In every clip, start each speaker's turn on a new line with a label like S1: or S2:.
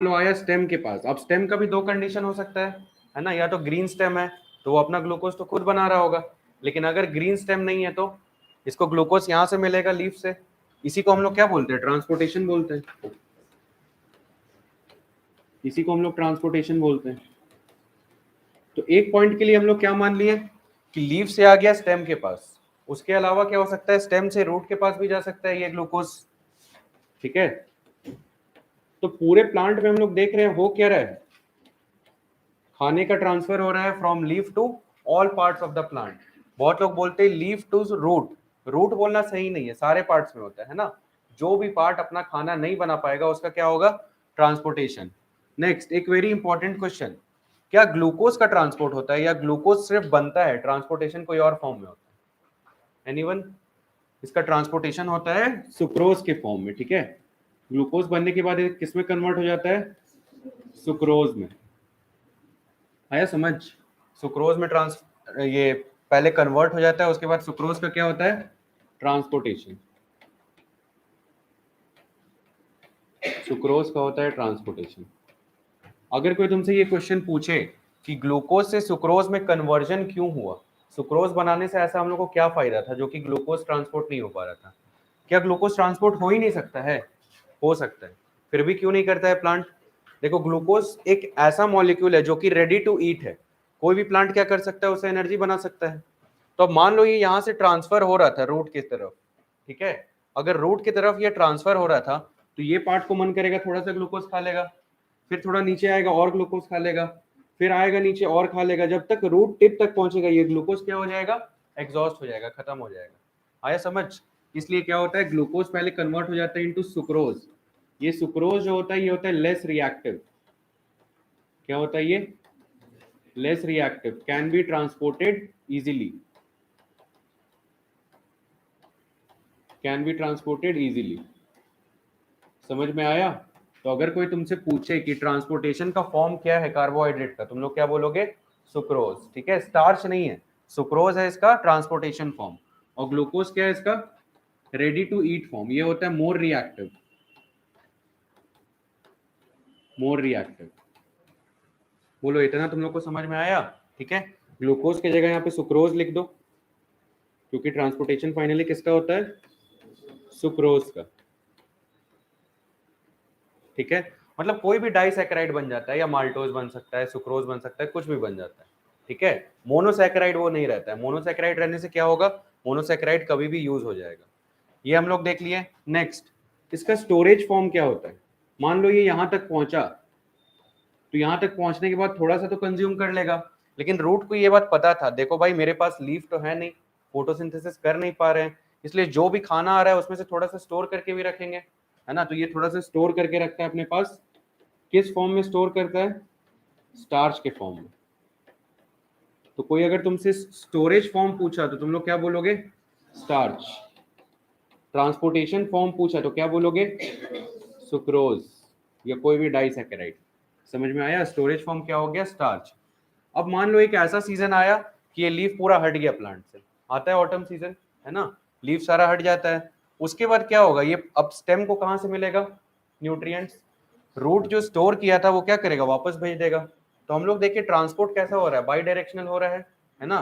S1: लो आया स्टेम के पास। अब स्टेम का भी दो कंडीशन हो सकता है ना, या तो ग्रीन स्टेम है तो वो अपना ग्लूकोज तो खुद बना रहा होगा, लेकिन अगर ग्रीन स्टेम नहीं है तो इसको ग्लूकोज यहां से मिलेगा लीफ से। इसी को हम लोग क्या बोलते हैं, ट्रांसपोर्टेशन बोलते हैं। इसी को हम लोग ट्रांसपोर्टेशन बोलते हैं। तो एक पॉइंट के लिए हम लोग क्या मान लिए कि लीफ से आ गया स्टेम के पास, उसके अलावा क्या हो सकता है, स्टेम से रूट के पास भी जा सकता है ये ग्लूकोज। ठीक है, तो पूरे प्लांट में हम लोग देख रहे हैं हो क्या रहा है, खाने का ट्रांसफर हो रहा है from leaf to all parts of the plant. बहुत लोग बोलते हैं लीफ टू रूट, रूट बोलना सही नहीं है, सारे पार्ट्स में होता है ना। जो भी पार्ट अपना खाना नहीं बना पाएगा उसका क्या होगा, ट्रांसपोर्टेशन। नेक्स्ट एक वेरी इंपॉर्टेंट क्वेश्चन, क्या ग्लूकोज का ट्रांसपोर्ट होता है या ग्लूकोज सिर्फ बनता है, ट्रांसपोर्टेशन कोई और फॉर्म में होता है? एनीवन? इसका ट्रांसपोर्टेशन होता है सुक्रोज के फॉर्म में। ठीक है, ग्लूकोज बनने के बाद किस में कन्वर्ट हो जाता है, सुक्रोज में। आया समझ? सुक्रोज में ये पहले कन्वर्ट हो जाता है, उसके बाद सुक्रोज का क्या होता है, ट्रांसपोर्टेशन। सुक्रोज का होता है ट्रांसपोर्टेशन। अगर कोई तुमसे ये क्वेश्चन पूछे कि ग्लूकोज से सुक्रोज में कन्वर्जन क्यों हुआ, सुक्रोज बनाने से ऐसा हम लोग को क्या फायदा था जो कि ग्लूकोज ट्रांसपोर्ट नहीं हो पा रहा था, क्या ग्लूकोज ट्रांसपोर्ट हो ही नहीं सकता है? हो सकता है, फिर भी क्यों नहीं करता है प्लांट? देखो ग्लूकोज एक ऐसा मॉलिक्यूल है जो कि रेडी टू ईट है, कोई भी प्लांट क्या कर सकता है, उसे एनर्जी बना सकता है। तो अब मान लो ये यहां से ट्रांसफर हो रहा था रूट की तरफ, ठीक है, अगर रूट की तरफ ये ट्रांसफर हो रहा था तो ये पार्ट को मन करेगा थोड़ा सा ग्लूकोज खा लेगा, फिर थोड़ा नीचे आएगा और ग्लूकोज खा लेगा, फिर आएगा नीचे और खा लेगा, जब तक रूट टिप तक पहुंचेगा ये ग्लूकोज क्या हो जाएगा, एग्जॉस्ट हो जाएगा, खत्म हो जाएगा। आया समझ? इसलिए क्या होता है, ग्लूकोज पहले कन्वर्ट हो जाता है इनटू सुक्रोज। ये सुक्रोज जो होता है ये होता है लेस रिएक्टिव। क्या होता है ये, less reactive, can be transported easily, can be transported easily. समझ में आया? तो अगर कोई तुमसे पूछे कि ट्रांसपोर्टेशन का फॉर्म क्या है कार्बोहाइड्रेट का, तुम लोग क्या बोलोगे, सुक्रोज। ठीक है, स्टार्च नहीं है, सुक्रोज है इसका ट्रांसपोर्टेशन फॉर्म। और ग्लूकोज क्या है इसका, रेडी टू ईट फॉर्म। ये होता है मोर रिएक्टिव, मोर रिएक्टिव। बोलो इतना तुम लोग को समझ में आया? ठीक है, ग्लूकोज की जगह यहाँ पे सुक्रोज लिख दो, क्योंकि ट्रांसपोर्टेशन फाइनली किसका होता है, सुक्रोज का। ठीक है, मतलब कोई भी डाइसैकेराइड बन जाता है, या माल्टोज बन सकता है, सुक्रोज बन सकता है, कुछ भी बन जाता है। ठीक है, मोनोसैकेराइड वो नहीं रहता है, मोनोसैकेराइड रहने से क्या होगा, मोनोसैकेराइड कभी भी यूज हो जाएगा। ये हम लोग देख लिए। नेक्स्ट, इसका स्टोरेज फॉर्म क्या होता है। मान लो ये यहां तक पहुंचा, तो यहां तक पहुंचने के बाद थोड़ा सा तो कंज्यूम कर लेगा, लेकिन रूट को ये बात पता था, देखो भाई मेरे पास लीफ तो है नहीं, फोटोसिंथेसिस कर नहीं पा रहे हैं, इसलिए जो भी खाना आ रहा है उसमें से थोड़ा सा स्टोर करके भी रखेंगे, है ना। तो ये थोड़ा सा स्टोर करके रखता है अपने पास, किस फॉर्म में स्टोर करता है, स्टार्च के फॉर्म में। तो कोई अगर तुमसे स्टोरेज फॉर्म पूछा तो तुम लोग क्या बोलोगे, स्टार्च। ट्रांसपोर्टेशन फॉर्म पूछा तो क्या बोलोगे, सुक्रोज या कोई भी डाइसैकेराइड। समझ में आया? स्टोरेज फॉर्म क्या हो गया, स्टार्च। अब मान लो एक ऐसा सीजन आया कि ये लीफ पूरा हट गया प्लांट से, आता है ऑटम सीजन, है ना, लीफ सारा हट जाता है, उसके बाद क्या होगा, ये अब स्टेम को कहां से मिलेगा, न्यूट्रिएंट्स। रूट जो स्टोर किया था वो क्या करेगा, वापस भेज देगा। तो हम लोग देखिए ट्रांसपोर्ट कैसा हो रहा है, बाई डायरेक्शनल हो रहा है ना।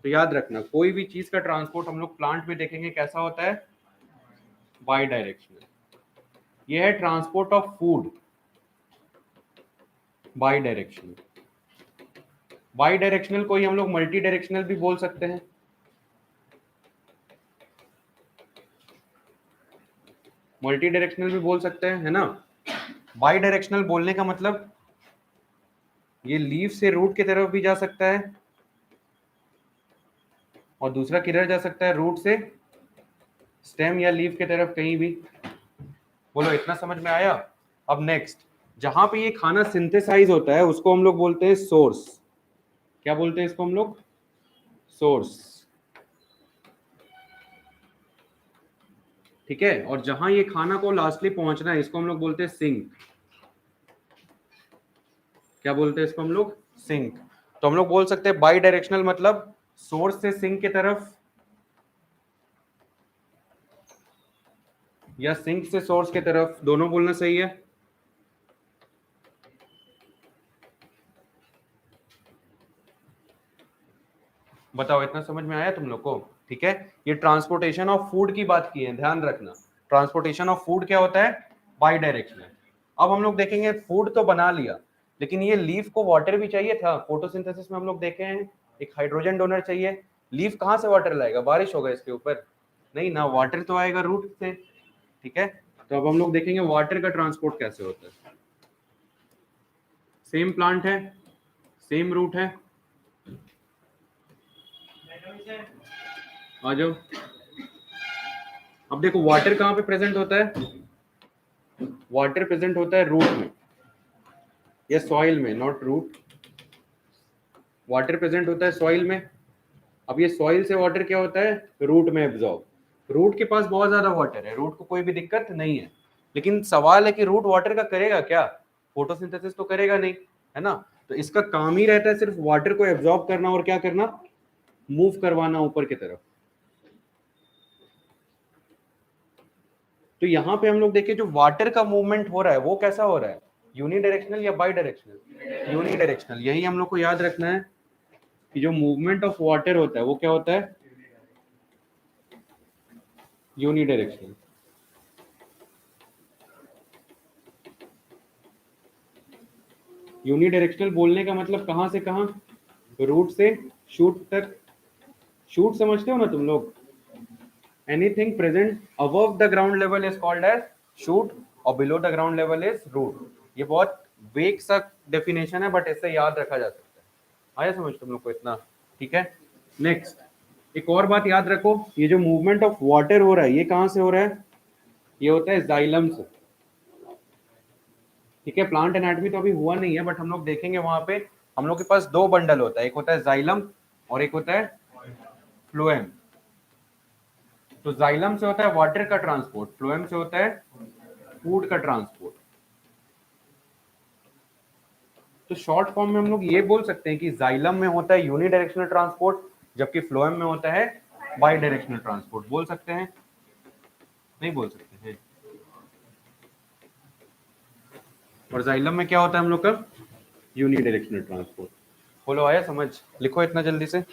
S1: तो याद रखना कोई भी चीज का ट्रांसपोर्ट हम लोग प्लांट में देखेंगे कैसा होता है, बाई डायरेक्शनल। ये है transport of food, by directional. By directional को ही हम लोग मल्टी डायरेक्शनल भी बोल सकते हैं, मल्टी डायरेक्शनल भी बोल सकते हैं, है ना। बाई डायरेक्शनल बोलने का मतलब ये लीफ से रूट की तरफ भी जा सकता है, और दूसरा किधर जा सकता है, रूट से स्टेम या लीफ की तरफ कहीं भी। बोलो इतना समझ में आया? अब नेक्स्ट, जहां पे ये खाना सिंथेसाइज होता है उसको हम लोग बोलते हैं सोर्स। क्या बोलते हैं इसको हम लोग, सोर्स। ठीक है, और जहां ये खाना को लास्टली पहुंचना है इसको हम लोग बोलते हैं सिंक। क्या बोलते हैं इसको हम लोग, सिंक। तो हम लोग बोल सकते हैं बाई डायरेक्शनल मतलब सोर्स से सिंक की तरफ, या सिंक से सोर्स की तरफ, दोनों बोलना सही है। बताओ इतना समझ में आया तुम लोग को? ठीक है, ये ट्रांसपोर्टेशन ऑफ फूड की बात की है, ध्यान रखना। ट्रांसपोर्टेशन ऑफ फूड क्या होता है? By directional. अब हम लोग देखेंगे फूड तो बना लिया, लेकिन ये लीफ को वाटर भी चाहिए था। फोटोसिंथेसिस में हम लोग देखे हैं एक हाइड्रोजन डोनर चाहिए। लीफ कहाँ से वाटर लाएगा? बारिश होगा इसके ऊपर? नहीं ना, वाटर तो आएगा रूट से। ठीक है, तो अब हम लोग देखेंगे वाटर का ट्रांसपोर्ट कैसे होता है। सेम प्लांट है, सेम रूट है, आ जाओ। अब देखो वाटर कहाँ पे प्रेजेंट होता है? वाटर प्रेजेंट होता है रूट में या सॉइल में, नॉट रूट। वाटर प्रेजेंट होता है सॉइल में। अब ये सॉइल से वाटर क्या होता है? रूट में एब्जॉर्ब। रूट के पास बहुत ज्यादा वाटर है, रूट को कोई भी दिक्कत नहीं है, लेकिन सवाल है कि रूट वाटर का करेगा क्या? फोटोसिंथेसिस तो करेगा नहीं, है ना। तो इसका काम ही रहता है सिर्फ वाटर को एब्जॉर्ब करना और क्या करना? मूव करवाना ऊपर की तरफ। तो यहाँ पे हम लोग देखें जो वाटर का मूवमेंट हो रहा है वो कैसा हो रहा है? यूनिडायरेक्शनल या बाई डायरेक्शनल? यूनिडायरेक्शनल। यही हम लोग को याद रखना है कि जो मूवमेंट ऑफ वाटर होता है वो क्या होता है? यूनिडायरेक्शनल। यूनिडायरेक्शनल बोलने का मतलब कहां से कहां? रूट से शूट तक। शूट समझते हो ना तुम लोग? Anything present above the ground level is called as shoot और below the ground level is root. ये बहुत वेग सा डेफिनेशन है, बट इससे याद रखा जा सकता है। आया समझ तुम लोग को इतना? ठीक है, नेक्स्ट एक और बात याद रखो, ये जो मूवमेंट ऑफ वाटर हो रहा है ये कहां से हो रहा है? ये होता है जाइलम से। ठीक है, प्लांट एनाटॉमी तो अभी हुआ नहीं है, बट हम लोग देखेंगे वहां पे। हम लोग के पास दो बंडल होता है, एक होता है जाइलम और एक होता है फ्लोएम। तो जाइलम से होता है वाटर का ट्रांसपोर्ट, फ्लोएम से होता है फूड का ट्रांसपोर्ट। तो शॉर्ट फॉर्म में हम लोग ये बोल सकते हैं कि जाइलम में होता है यूनिडायरेक्शनल ट्रांसपोर्ट, जबकि फ्लोएम में होता है बाई डायरेक्शनल ट्रांसपोर्ट। बोल सकते हैं? नहीं बोल सकते हैं। और जाइलम में क्या होता है हम लोग का? Unidirectional transport. बोलो आया समझ? लिखो इतना जल्दी से।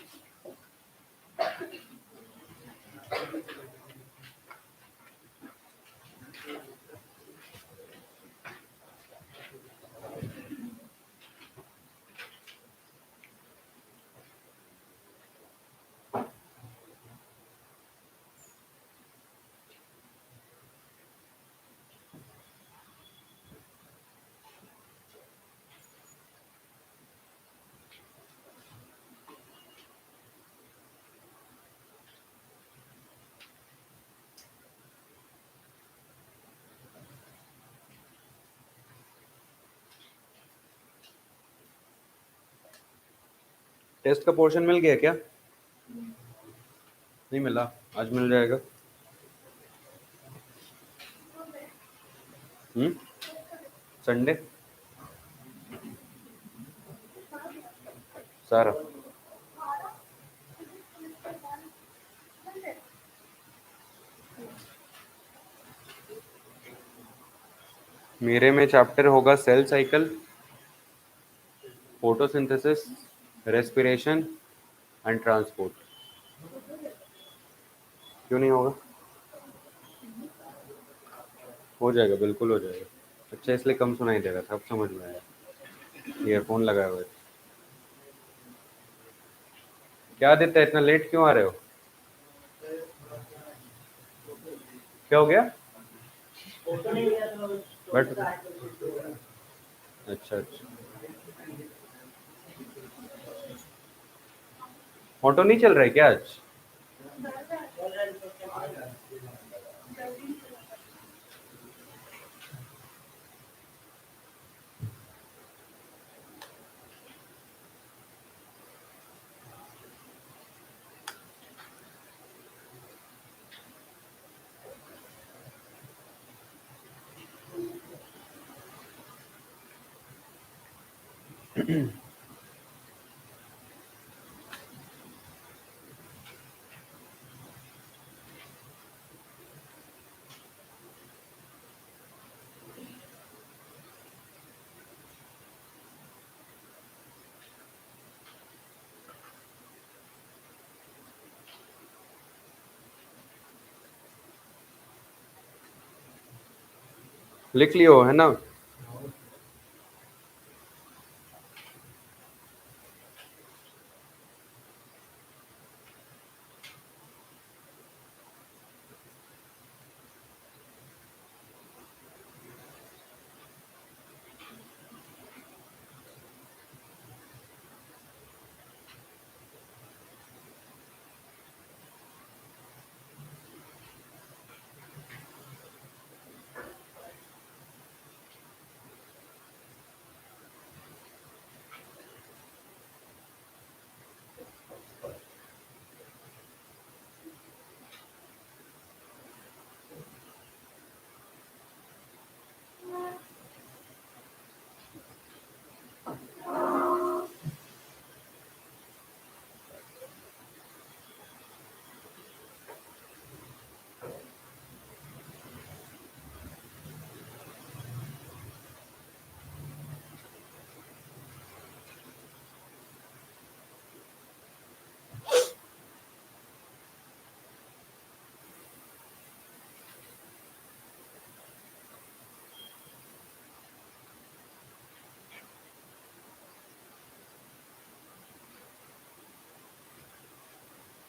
S1: टेस्ट का पोर्शन मिल गया क्या? नहीं मिला? आज मिल जाएगा। संडे सारा। मेरे में चैप्टर होगा cell cycle, photosynthesis, respiration and transport. क्यों नहीं होगा? हो जाएगा, बिल्कुल हो जाएगा। अच्छा, इसलिए कम सुनाई दे रहा था, अब समझ में आया। ईयरफोन लगाया हुआ है। क्या देता है, इतना लेट क्यों आ रहे हो? क्या हो गया? बट अच्छा अच्छा, ऑटो नहीं चल रहा है क्या आज? लिख लियो है ना।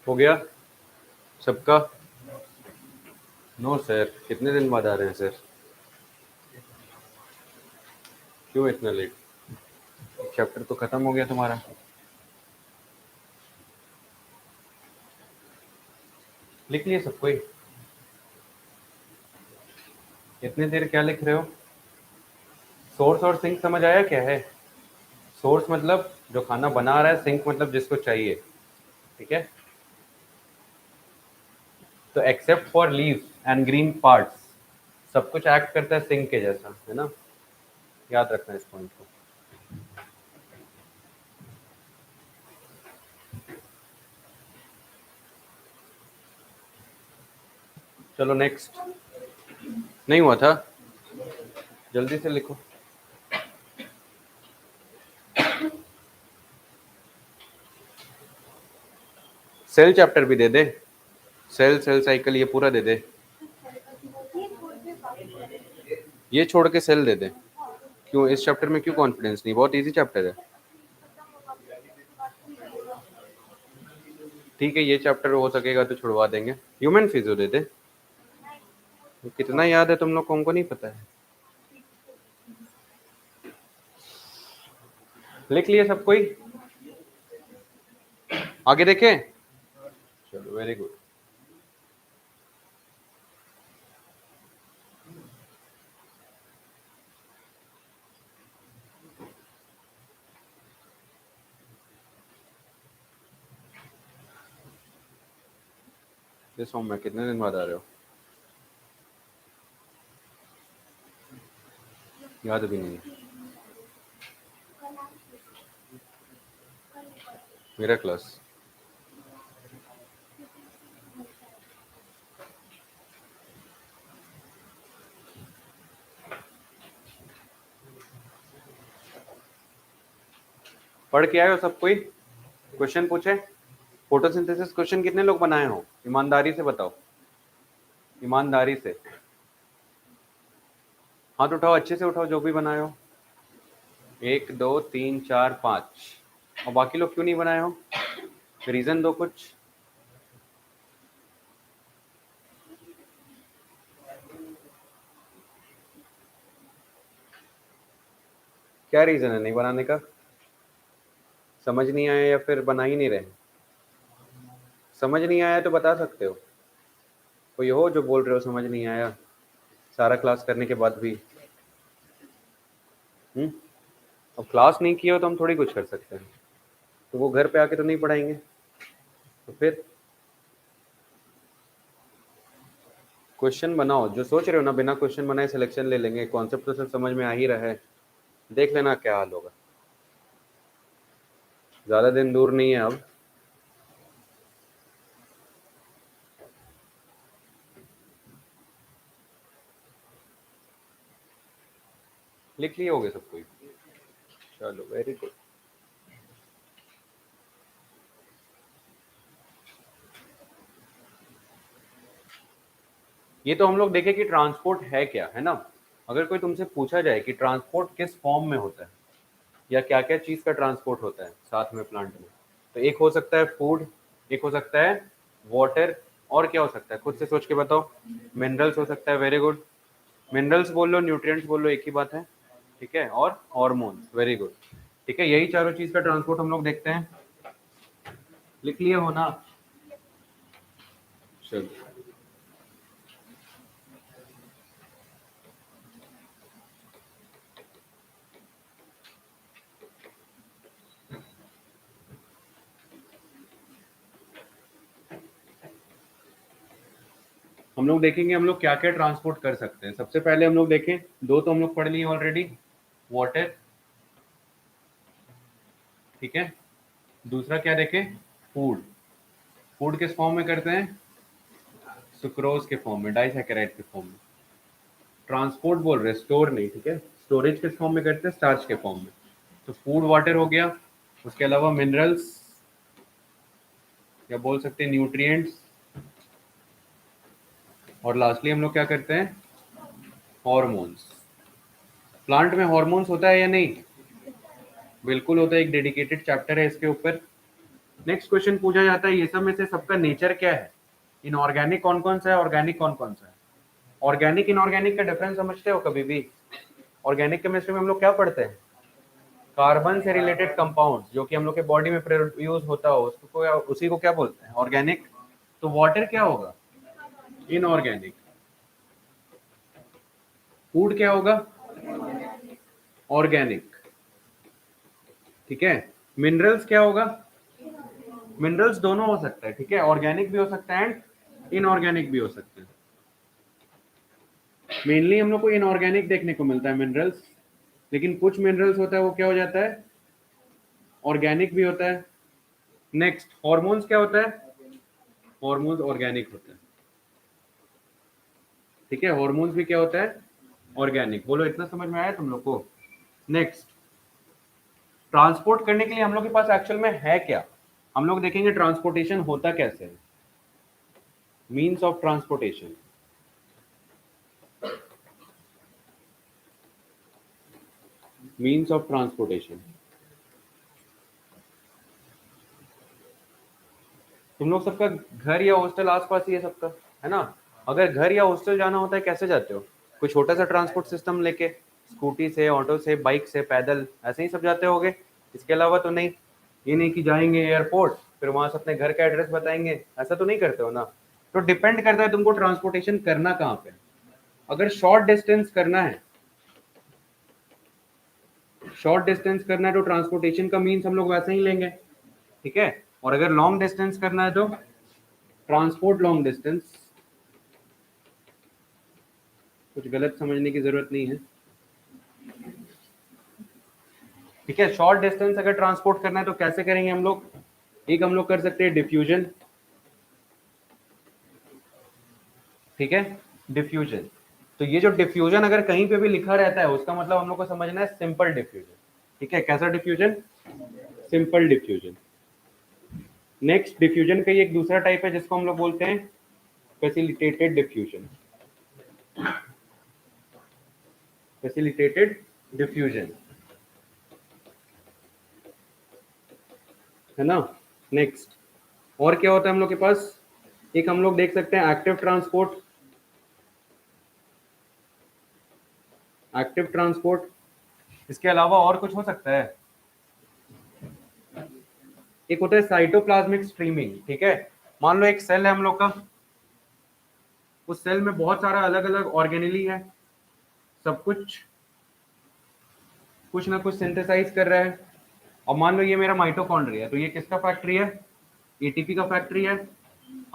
S1: हो गया सबका? नो सर, कितने दिन बाद आ रहे हैं सर? क्यों इतना लेट? चैप्टर तो खत्म हो गया तुम्हारा। लिख लिए सब कोई? इतनी देर क्या लिख रहे हो? सोर्स और सिंक समझ आया क्या है? सोर्स मतलब जो खाना बना रहा है, सिंक मतलब जिसको चाहिए, ठीक है? तो except for leaves and green parts सब कुछ एक्ट करता है सिंक के जैसा, है ना? याद रखना इस पॉइंट को। चलो नेक्स्ट। नहीं हुआ था? जल्दी से लिखो। सेल चैप्टर भी दे दे, सेल सेल साइकिल ये पूरा दे दे। ये छोड़ के सेल दे दे। क्यों इस चैप्टर में क्यों कॉन्फिडेंस नहीं? बहुत इजी चैप्टर है। ठीक है, ये चैप्टर हो सकेगा तो छुड़वा देंगे। ह्यूमन फिजियो दे दे। कितना याद है तुम लोग को, हमको नहीं पता है। लिख लिए सब कोई? आगे देखें? चलो वेरी गुड। इस फॉर्म में कितने दिन बाद आ रहे हो? याद भी नहीं है। मेरा क्लास पढ़ के आए हो सब कोई? क्वेश्चन पूछे? फोटोसिंथेसिस क्वेश्चन कितने लोग बनाए हो? ईमानदारी से बताओ, ईमानदारी से। हाथ उठाओ, अच्छे से उठाओ जो भी बनाए हो। 1 2 3 4 5। और बाकी लोग क्यों नहीं बनाए हो? रीजन दो कुछ। क्या रीजन है नहीं बनाने का? समझ नहीं आया या फिर बना ही नहीं रहे? समझ नहीं आया तो बता सकते हो। कोई हो जो बोल रहे हो समझ नहीं आया सारा क्लास करने के बाद भी? अब क्लास नहीं किया हो तो हम थोड़ी कुछ कर सकते हैं। तो वो घर पे आके तो नहीं पढ़ाएंगे, तो फिर क्वेश्चन बनाओ। जो सोच रहे हो ना बिना क्वेश्चन बनाए सिलेक्शन ले लेंगे, कॉन्सेप्ट तो सब समझ में आ ही रहा है। देख लेना क्या हाल होगा। ज़्यादा दिन दूर नहीं है अब। लिख लिए होगे सब कोई? चलो वेरी गुड। ये तो हम लोग देखें कि ट्रांसपोर्ट है क्या, है ना? अगर कोई तुमसे पूछा जाए कि ट्रांसपोर्ट किस फॉर्म में होता है या क्या क्या चीज़ का ट्रांसपोर्ट होता है साथ में प्लांट में, तो एक हो सकता है फूड, एक हो सकता है वाटर, और क्या हो सकता है, खुद से सोच के बताओ। मिनरल्स हो सकता है, वेरी गुड, मिनरल्स बोल लो, न्यूट्रिएंट्स बोल लो, एक ही बात है, ठीक है, और हॉर्मोन्स, वेरी गुड, ठीक है, यही चारों चीज़ का ट्रांसपोर्ट हम लोग देखते हैं। लिख लिए हो ना? चलो, हम लोग देखेंगे हम लोग क्या क्या ट्रांसपोर्ट कर सकते हैं। सबसे पहले हम लोग देखें, दो तो हम लोग पढ़ लिए ऑलरेडी, वाटर, ठीक है, दूसरा क्या देखें, फूड। फूड किस फॉर्म में करते हैं, सुक्रोज के फॉर्म में, डाइसैकेराइड के फॉर्म में। ट्रांसपोर्ट बोल रहे, स्टोर नहीं, ठीक है, स्टोरेज किस फॉर्म में करते हैं, स्टार्च के फॉर्म में। तो फूड वाटर हो गया, उसके अलावा मिनरल्स, या बोल सकते हैं न्यूट्रिएंट्स, और लास्टली हम लोग क्या करते हैं, हॉर्मोन्स। प्लांट में हॉर्मोन्स होता है या नहीं, बिल्कुल होता है, एक डेडिकेटेड चैप्टर है इसके ऊपर। नेक्स्ट क्वेश्चन पूछा जाता है, ये सब में से सबका नेचर क्या है, इनऑर्गेनिक कौन कौन सा है, ऑर्गेनिक कौन कौन सा है। ऑर्गेनिक इनऑर्गेनिक का डिफरेंस समझते हो कभी भी? ऑर्गेनिक केमिस्ट्री में हम लोग क्या पढ़ते हैं, कार्बन से रिलेटेड कंपाउंड जो कि हम लोग के बॉडी में यूज होता हो उसको, उसी को क्या बोलते हैं, ऑर्गेनिक। तो वाटर क्या होगा, इनऑर्गेनिक। फूड क्या होगा, ऑर्गेनिक, ठीक है। मिनरल्स क्या होगा, मिनरल्स दोनों हो सकता है, ठीक है, ऑर्गेनिक भी हो सकता है एंड इनऑर्गेनिक भी हो सकते हैं। मेनली हम लोग को इनऑर्गेनिक देखने को मिलता है मिनरल्स, लेकिन कुछ मिनरल्स होता है वो क्या हो जाता है, ऑर्गेनिक भी होता है। नेक्स्ट, हॉर्मोन्स क्या होता है, हॉर्मोन्स ऑर्गेनिक होता है, ठीक है, हॉर्मोन्स भी क्या होता है, ऑर्गेनिक। बोलो इतना समझ में आया तुम लोग को? नेक्स्ट, ट्रांसपोर्ट करने के लिए हम लोग के पास एक्चुअल में है क्या, हम लोग देखेंगे ट्रांसपोर्टेशन होता कैसे है, means of transportation. Means of transportation, तुम लोग सबका घर या हॉस्टल आसपास ही है सबका, है ना? अगर घर या हॉस्टल जाना होता है कैसे जाते हो, कोई छोटा सा ट्रांसपोर्ट सिस्टम लेके, स्कूटी से, ऑटो से, बाइक से, पैदल, ऐसे ही सब जाते होगे, इसके अलावा तो नहीं। ये नहीं कि जाएंगे एयरपोर्ट फिर वहां से अपने घर का एड्रेस बताएंगे, ऐसा तो नहीं करते हो ना। तो डिपेंड करता है तुमको ट्रांसपोर्टेशन करना कहाँ पे। अगर शॉर्ट डिस्टेंस करना है, शॉर्ट डिस्टेंस करना है तो ट्रांसपोर्टेशन का मीन्स हम लोग वैसे ही लेंगे, ठीक है। और अगर लॉन्ग डिस्टेंस करना है तो ट्रांसपोर्ट लॉन्ग डिस्टेंस, कुछ गलत समझने की जरूरत नहीं है, ठीक है। शॉर्ट डिस्टेंस अगर ट्रांसपोर्ट करना है तो कैसे करेंगे हम लोग, एक हम लोग कर सकते हैं डिफ्यूजन, ठीक है, डिफ्यूजन। तो ये जो डिफ्यूजन अगर कहीं पे भी लिखा रहता है उसका मतलब हम लोग को समझना है सिंपल डिफ्यूजन, ठीक है। कैसा diffusion, simple diffusion. Next, diffusion का ही एक दूसरा टाइप है जिसको हम लोग बोलते हैं फैसिलिटेटेड डिफ्यूजन, फैसिलिटेटेड डिफ्यूजन, है ना। नेक्स्ट, और क्या होता है हम लोग के पास, एक हम लोग देख सकते हैं एक्टिव ट्रांसपोर्ट, एक्टिव ट्रांसपोर्ट। इसके अलावा और कुछ हो सकता है, एक होता है साइटोप्लाज्मिक स्ट्रीमिंग, ठीक है। मान लो एक सेल है हम लोग का, उस सेल में बहुत सारा अलग अलग ऑर्गेनेली है, सब कुछ ना कुछ सिंथेसाइज कर रहा है। और मान लो ये मेरा माइटोकॉन्ड्रिया है, तो ये किसका फैक्ट्री है, एटीपी का फैक्ट्री है।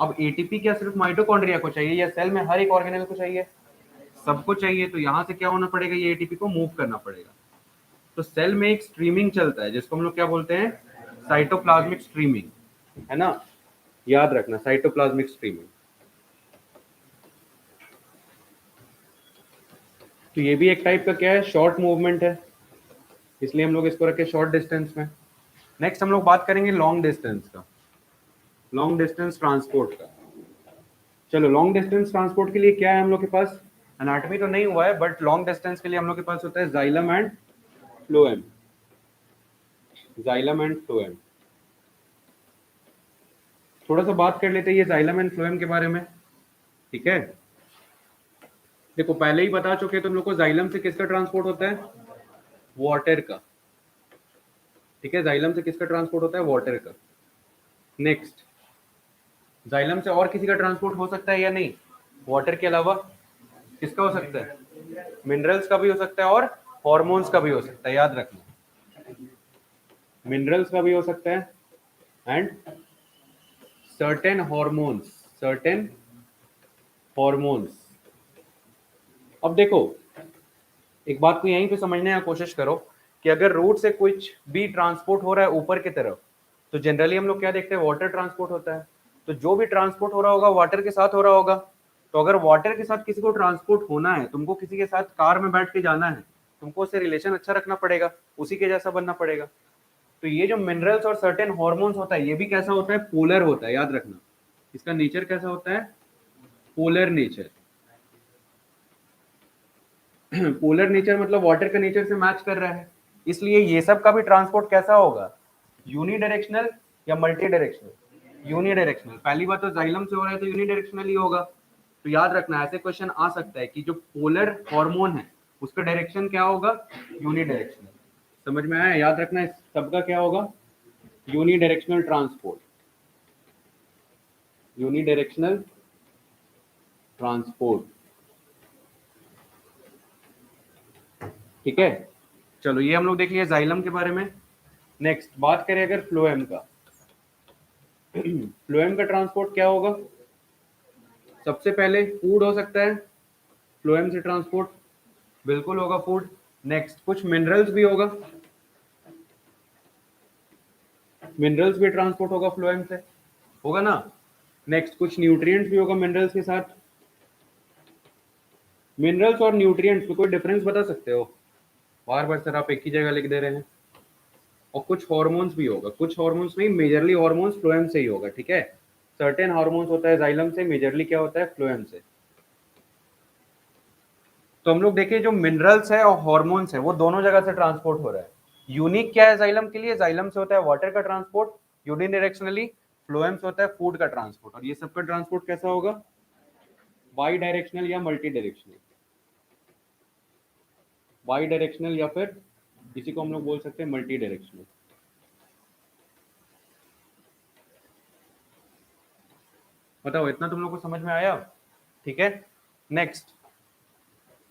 S1: अब एटीपी क्या सिर्फ माइटोकॉन्ड्रिया को चाहिए या सेल में हर एक ऑर्गेनेल को चाहिए, सबको चाहिए। तो यहाँ से क्या होना पड़ेगा, ये एटीपी को मूव करना पड़ेगा। तो सेल में एक स्ट्रीमिंग चलता है जिसको हम लोग क्या बोलते हैं, साइटोप्लाज्मिक स्ट्रीमिंग, है ना, याद रखना, साइटोप्लाज्मिक स्ट्रीमिंग। तो ये भी एक टाइप का क्या है, शॉर्ट मूवमेंट है, इसलिए हम लोग इसको रखे शॉर्ट डिस्टेंस में। नेक्स्ट हम लोग बात करेंगे लॉन्ग डिस्टेंस का, लॉन्ग डिस्टेंस ट्रांसपोर्ट का। चलो, लॉन्ग डिस्टेंस ट्रांसपोर्ट के लिए क्या है हम लोग के पास, एनाटॉमी तो नहीं हुआ है, बट लॉन्ग डिस्टेंस के लिए हम लोग के पास होता है xylem and phloem. Xylem and phloem, थोड़ा सा बात कर लेते हैं ये जाइलम एंड फ्लोएम के बारे में, ठीक है। देखो पहले ही बता चुके तुम लोग को, जाइलम से किसका ट्रांसपोर्ट होता है, वाटर का, ठीक है। जाइलम से किसका ट्रांसपोर्ट होता है, वाटर का। नेक्स्ट, जाइलम से और किसी का ट्रांसपोर्ट हो सकता है या नहीं, वाटर के अलावा किसका हो सकता है, मिनरल्स का भी हो सकता है और हॉर्मोन्स का भी हो सकता है, याद रखना, मिनरल्स का भी हो सकता है and certain hormones, certain hormones. अब देखो एक बात को यहीं पे समझने की कोशिश करो कि अगर रूट से कुछ भी ट्रांसपोर्ट हो रहा है ऊपर की तरफ, तो जनरली हम लोग क्या देखते हैं, वाटर ट्रांसपोर्ट होता है। तो जो भी ट्रांसपोर्ट हो रहा होगा वाटर के साथ हो रहा होगा। तो अगर वाटर के साथ किसी को ट्रांसपोर्ट होना है, तुमको किसी के साथ कार में बैठ के जाना है, तुमको उससे रिलेशन अच्छा रखना पड़ेगा, उसी के जैसा बनना पड़ेगा। तो ये जो मिनरल्स और सर्टेन हॉर्मोन्स होता है, ये भी कैसा होता है, पोलर होता है, याद रखना। इसका नेचर कैसा होता है, पोलर नेचर। पोलर नेचर मतलब वाटर का नेचर से मैच कर रहा है, इसलिए ये सब का भी ट्रांसपोर्ट कैसा होगा, यूनिडायरेक्शनल या मल्टी डायरेक्शनल, यूनिडायरेक्शनल। पहली बात तो जाइलम से हो रहा है तो यूनिडायरेक्शनल ही होगा। तो याद रखना ऐसे क्वेश्चन आ सकता है कि जो पोलर हार्मोन है उसका डायरेक्शन क्या होगा, यूनिडायरेक्शनल। समझ में आया, याद रखना इस सबका क्या होगा, यूनिडायरेक्शनल ट्रांसपोर्ट, यूनिडायरेक्शनल ट्रांसपोर्ट, ठीक है। चलो ये हम लोग देख लिए जाइलम के बारे में। नेक्स्ट बात करें अगर फ्लोएम का, फ्लोएम का ट्रांसपोर्ट क्या होगा, सबसे पहले फूड हो सकता है, फ्लोएम से ट्रांसपोर्ट बिल्कुल होगा फूड। नेक्स्ट कुछ मिनरल्स भी होगा, मिनरल्स भी ट्रांसपोर्ट होगा फ्लोएम से, होगा ना। नेक्स्ट कुछ न्यूट्रिएंट्स भी होगा मिनरल्स के साथ। मिनरल्स और न्यूट्रिएंट्स में कोई डिफरेंस बता सकते हो, बार बार सर आप एक ही जगह लिख दे रहे हैं। और कुछ हार्मोन्स भी होगा, कुछ हार्मोन्स नहीं, मेजरली हार्मोन्स फ्लोएम से ही होगा, ठीक है। सर्टेन हार्मोन्स होता है जाइलम से, मेजरली क्या होता है, फ्लोएम से। तो हम लोग देखिए जो मिनरल्स है और हार्मोन्स है वो दोनों जगह से ट्रांसपोर्ट हो रहा है। यूनिक क्या है जाइलम के लिए, जाइलम से होता है वाटर का ट्रांसपोर्ट यूनिडायरेक्शनली, फ्लोएम से होता है फूड का ट्रांसपोर्ट। और ये सबका ट्रांसपोर्ट कैसा होगा, बाई डायरेक्शनल या मल्टी डायरेक्शनल, बाई डायरेक्शनल या फिर इसी को हम लोग बोल सकते हैं मल्टी डायरेक्शनल। बताओ इतना तुम लोग को समझ में आया, ठीक है। नेक्स्ट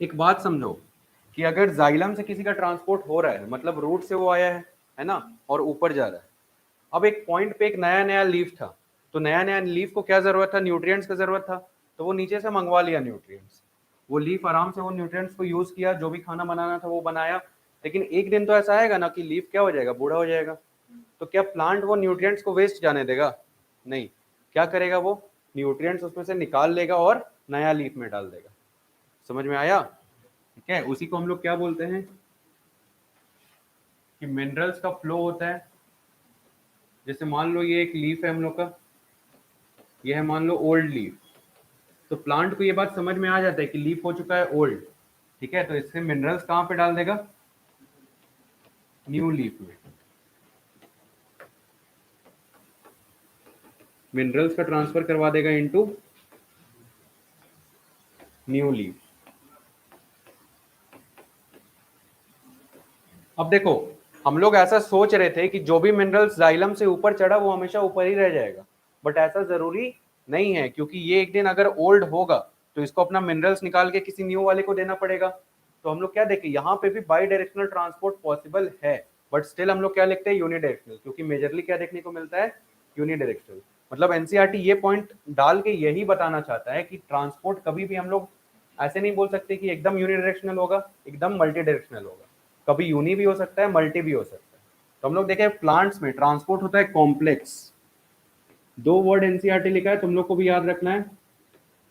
S1: एक बात समझो कि अगर जाइलम से किसी का ट्रांसपोर्ट हो रहा है, मतलब रूट से वो आया है ना, और ऊपर जा रहा है। अब एक पॉइंट पे एक नया नया लीफ था, तो नया नया लीफ को क्या जरूरत था, न्यूट्रिएंट्स की जरूरत था। तो वो नीचे से मंगवा लिया न्यूट्रिएंट्स, वो लीफ आराम से वो न्यूट्रिएंट्स को यूज किया, जो भी खाना बनाना था वो बनाया। लेकिन एक दिन तो ऐसा आएगा ना कि लीफ क्या हो जाएगा, बूढ़ा हो जाएगा। तो क्या प्लांट वो न्यूट्रिएंट्स को वेस्ट जाने देगा, नहीं। क्या करेगा, वो न्यूट्रिएंट्स उसमें से निकाल लेगा और नया लीफ में डाल देगा। समझ में आया, ठीक है। उसी को हम लोग क्या बोलते हैं कि मिनरल्स का फ्लो होता है। जैसे मान लो ये एक लीफ है हम लोग का, ये है मान लो ओल्ड लीफ। तो प्लांट को ये बात समझ में आ जाता है कि लीफ हो चुका है ओल्ड, ठीक है। तो इससे मिनरल्स कहाँ पे डाल देगा, न्यू लीफ में। मिनरल्स का ट्रांसफर करवा देगा इनटू न्यू लीफ। अब देखो हम लोग ऐसा सोच रहे थे कि जो भी मिनरल्स जाइलम से ऊपर चढ़ा वो हमेशा ऊपर ही रह जाएगा, बट ऐसा जरूरी नहीं है, क्योंकि ये एक दिन अगर ओल्ड होगा तो इसको अपना मिनरल्स निकाल के किसी न्यू वाले को देना पड़ेगा। तो हम लोग क्या देखें, यहाँ पे भी बाई डायरेक्शनल ट्रांसपोर्ट पॉसिबल है, बट स्टिल हम लोग क्या लिखते हैं, यूनिडायरेक्शनल, क्योंकि मेजरली क्या देखने को मिलता है, यूनिडायरेक्शनल। मतलब एनसीईआरटी ये पॉइंट डाल के यही बताना चाहता है कि ट्रांसपोर्ट कभी भी हम लोग ऐसे नहीं बोल सकते कि एकदम यूनिडायरेक्शनल होगा, एकदम मल्टी डायरेक्शनल होगा। कभी यूनि भी हो सकता है, मल्टी भी हो सकता है। तो हम लोग देखें प्लांट्स में ट्रांसपोर्ट होता है कॉम्प्लेक्स। दो वर्ड एनसीईआरटी लिखा है, तुम लोग को भी याद रखना है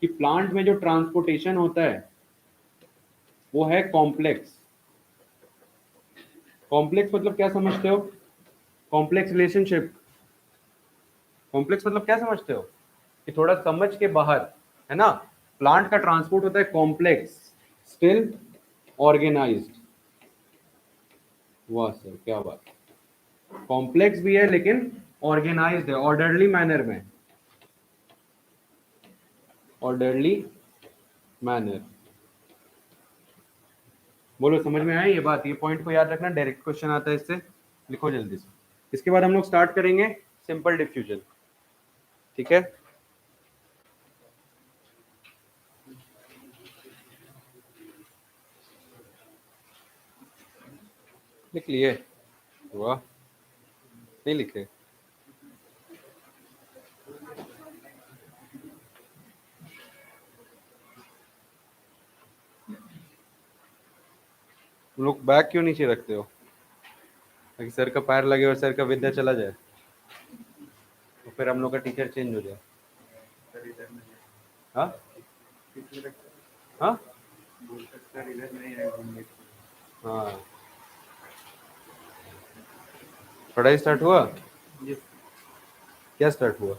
S1: कि प्लांट में जो ट्रांसपोर्टेशन होता है वो है कॉम्प्लेक्स। कॉम्प्लेक्स मतलब क्या समझते हो, कॉम्प्लेक्स रिलेशनशिप। कॉम्प्लेक्स मतलब क्या समझते हो कि थोड़ा समझ के बाहर, है ना। प्लांट का ट्रांसपोर्ट होता है कॉम्प्लेक्स स्टिल ऑर्गेनाइज्ड। वाह सर क्या बात, कॉम्प्लेक्स भी है लेकिन ऑर्गेनाइज्ड है, ऑर्डरली मैनर में, ऑर्डरली मैनर। बोलो समझ में आया ये बात? ये पॉइंट को याद रखना, डायरेक्ट क्वेश्चन आता है इससे, लिखो जल्दी से। इसके बाद हम लोग स्टार्ट करेंगे सिंपल डिफ्यूजन, ठीक है। लिख लिए? वाह, नहीं लिखे? तुम लोग बैग क्यों नीचे रखते हो, ताकि सर का पैर लगे और सर का विद्या चला जाए, तो फिर हम लोग का टीचर चेंज हो जाए। हाँ हाँ हाँ, पढ़ाई स्टार्ट हुआ? क्या स्टार्ट हुआ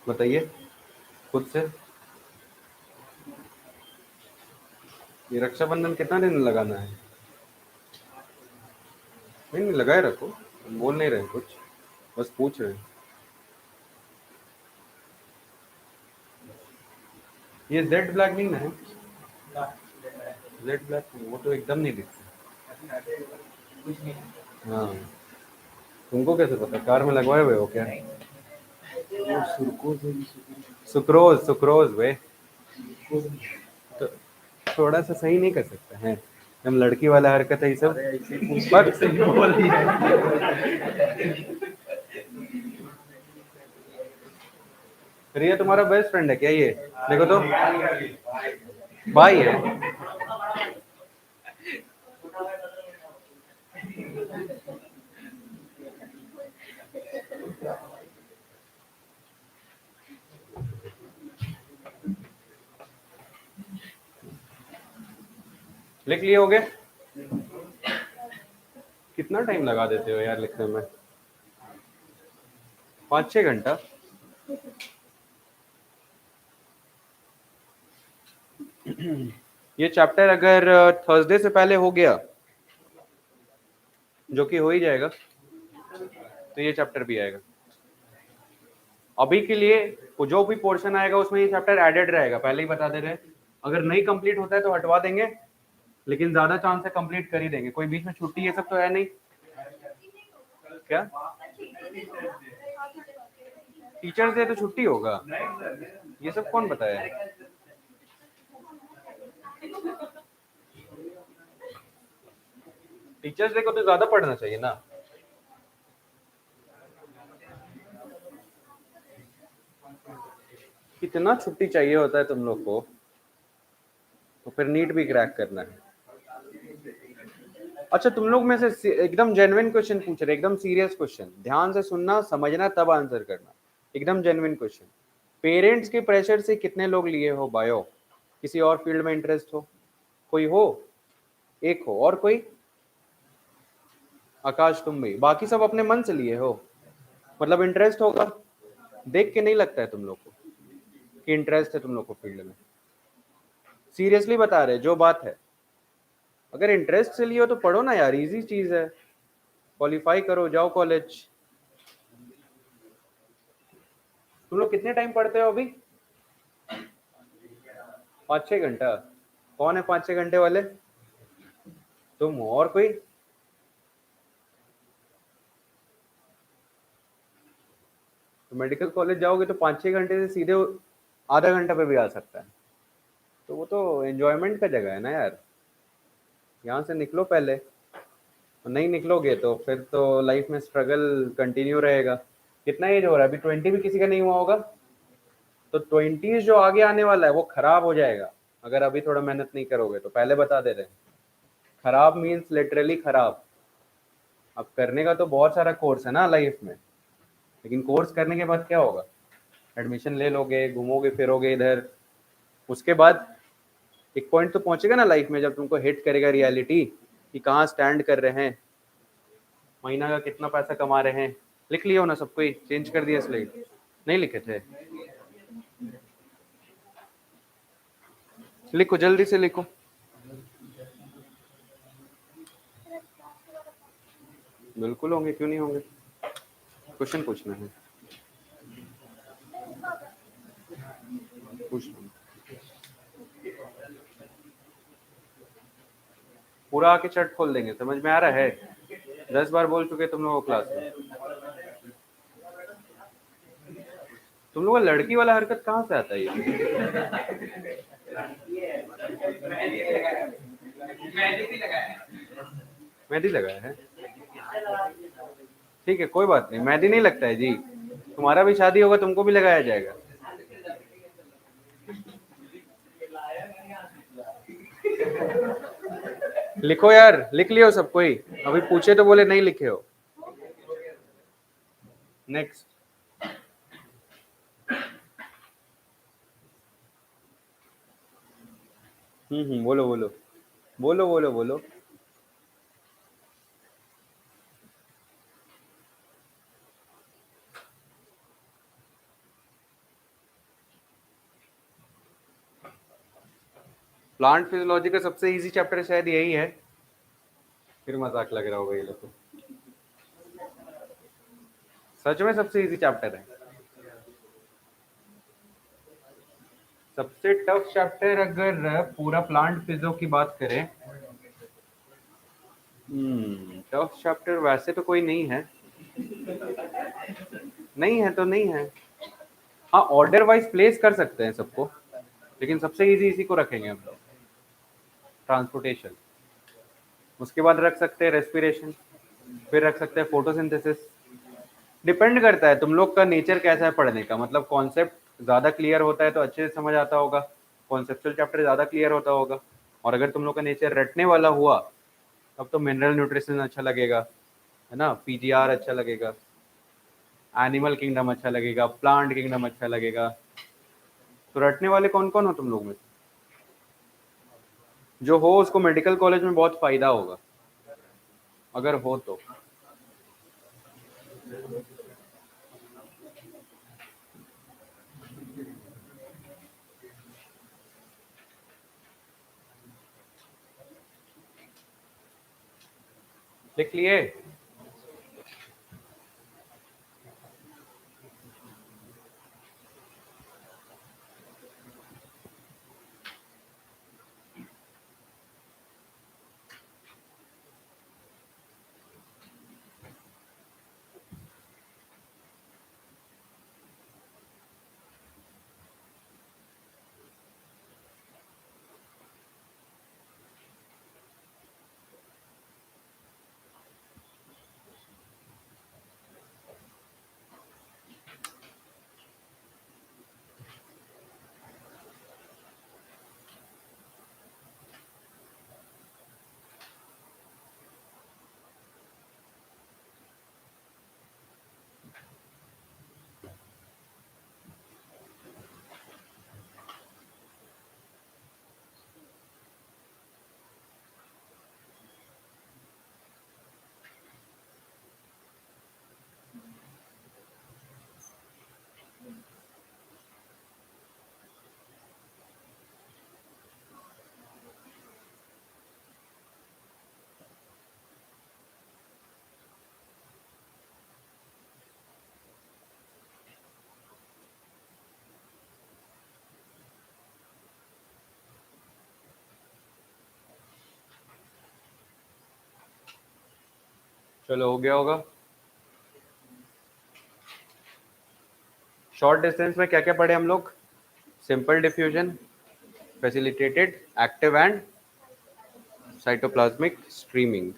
S1: बताइए खुद से। ये रक्षाबंधन कितना दिन लगाना है? नहीं लगाए रखो, हम बोल नहीं रहे कुछ, बस पूछ रहे हैं। ये जेड ब्लैक नहीं ना है? जेड ब्लैक वो तो एकदम नहीं दिखता। हाँ, तुमको कैसे पता, कार में लगवाए हुए हो क्या? सुक्रोज, सुक्रोज वे, तो थोड़ा सा सही नहीं कर सकते हैं, हम लड़की वाला हरकत है ये सब। रिया तुम्हारा बेस्ट फ्रेंड है क्या ये? देखो तो, भाई है। लिख लिए होगे? कितना टाइम लगा देते हो यार लिखने में, 5-6 घंटा? ये चैप्टर अगर थर्सडे से पहले हो गया, जो कि हो ही जाएगा, तो ये चैप्टर भी आएगा। अभी के लिए जो भी पोर्शन आएगा उसमें ये चैप्टर एडेड रहेगा, पहले ही बता दे रहे हैं। अगर नहीं कंप्लीट होता है तो हटवा देंगे, लेकिन ज्यादा चांस है कंप्लीट कर ही देंगे। कोई बीच में छुट्टी ये सब तो है नहीं क्या? टीचर्स डे तो छुट्टी होगा, ये सब कौन बताया? टीचर्स डे को तो ज्यादा पढ़ना चाहिए ना। कितना छुट्टी चाहिए होता है तुम लोग को, तो फिर नीट भी क्रैक करना है। अच्छा, तुम लोग में से एकदम जेन्युइन क्वेश्चन पूछ रहे, एकदम सीरियस क्वेश्चन, ध्यान से सुनना समझना तब आंसर करना, एकदम जेन्युइन क्वेश्चन। पेरेंट्स के प्रेशर से कितने लोग लिए हो बायो? किसी और फील्ड में इंटरेस्ट हो? कोई हो? एक हो, और कोई? आकाश तुम भी, बाकी सब अपने मन से लिए हो, मतलब इंटरेस्ट होगा, देख के नहीं लगता है तुम लोग को कि इंटरेस्ट है तुम लोग को फील्ड में। सीरियसली बता रहे जो बात है, अगर इंटरेस्ट से लिए हो तो पढ़ो ना यार, इजी चीज है, क्वालिफाई करो, जाओ कॉलेज। तुम लोग कितने टाइम पढ़ते हो अभी? 5-6 घंटा? कौन है 5-6 घंटे वाले? तुम हो, और कोई? तो मेडिकल कॉलेज जाओगे तो 5-6 घंटे से सीधे आधा घंटा पे भी आ सकता है, तो वो तो एंजॉयमेंट का जगह है ना यार, यहाँ से निकलो पहले। तो नहीं निकलोगे तो फिर तो लाइफ में स्ट्रगल कंटिन्यू रहेगा। कितना एज हो रहा है अभी? 20 भी किसी का नहीं हुआ होगा, तो 20 जो आगे आने वाला है वो खराब हो जाएगा अगर अभी थोड़ा मेहनत नहीं करोगे तो, पहले बता दे रहे हैं। खराब मीन्स लिटरली खराब। अब करने का तो बहुत सारा कोर्स है ना लाइफ में, लेकिन कोर्स करने के बाद क्या होगा? एडमिशन ले लोगे, घूमोगे फिरोगे इधर, उसके बाद एक पॉइंट तो पहुंचेगा ना लाइफ में जब तुमको हिट करेगा रियलिटी कि कहाँ स्टैंड कर रहे हैं, महीना का कितना पैसा कमा रहे हैं। लिख लियो ना सब कोई? चेंज कर दिया स्लाइड? नहीं लिखे थे? लिखो, जल्दी से लिखो। बिल्कुल होंगे, क्यों नहीं होंगे, क्वेश्चन पूछना है, पूछना। पूरा आके चट खोल देंगे, समझ में आ रहा है? 10 बार बोल चुके तुम लोगों क्लास में। तुम लोगों का लड़की वाला हरकत कहाँ से आता है ये? मेहंदी लगाया है, ठीक है, कोई बात नहीं, मेहंदी नहीं लगता है जी। तुम्हारा भी शादी होगा, तुमको भी लगाया जाएगा। लिखो यार, लिख लियो सब कोई, अभी पूछे तो बोले नहीं लिखे हो। नेक्स्ट। बोलो बोलो बोलो बोलो बोलो। प्लांट फिजियोलॉजी का सबसे इजी चैप्टर शायद यही है, फिर मजाक लग रहा होगा ये लोग को। सच में सबसे इजी चैप्टर है। सबसे टफ चैप्टर अगर पूरा प्लांट फिजियो की बात करें, टफ चैप्टर वैसे तो कोई नहीं है, नहीं है तो नहीं है। हाँ, ऑर्डर वाइज प्लेस कर सकते हैं सबको, लेकिन सबसे इजी इसी को रखेंगे हम लोग, ट्रांसपोर्टेशन। उसके बाद रख सकते हैं रेस्पिरेशन, फिर रख सकते हैं फोटोसिंथेसिस। डिपेंड करता है तुम लोग का नेचर कैसा है पढ़ने का, मतलब कॉन्सेप्ट ज़्यादा क्लियर होता है तो अच्छे से समझ आता होगा, कॉन्सेप्चुअल चैप्टर ज़्यादा क्लियर होता होगा। और अगर तुम लोग का नेचर रटने वाला हुआ तब तो मिनरल न्यूट्रिशन अच्छा लगेगा, है ना, पीजीआर अच्छा लगेगा, एनिमल किंगडम अच्छा लगेगा, प्लांट किंगडम अच्छा लगेगा। तो रटने वाले कौन कौन हो तुम लोग में? जो हो उसको मेडिकल कॉलेज में बहुत फायदा होगा, अगर हो तो। लिख लिए? चलो, हो गया होगा। शॉर्ट डिस्टेंस में क्या क्या पढ़े हम लोग? Simple diffusion, facilitated, active and cytoplasmic streaming.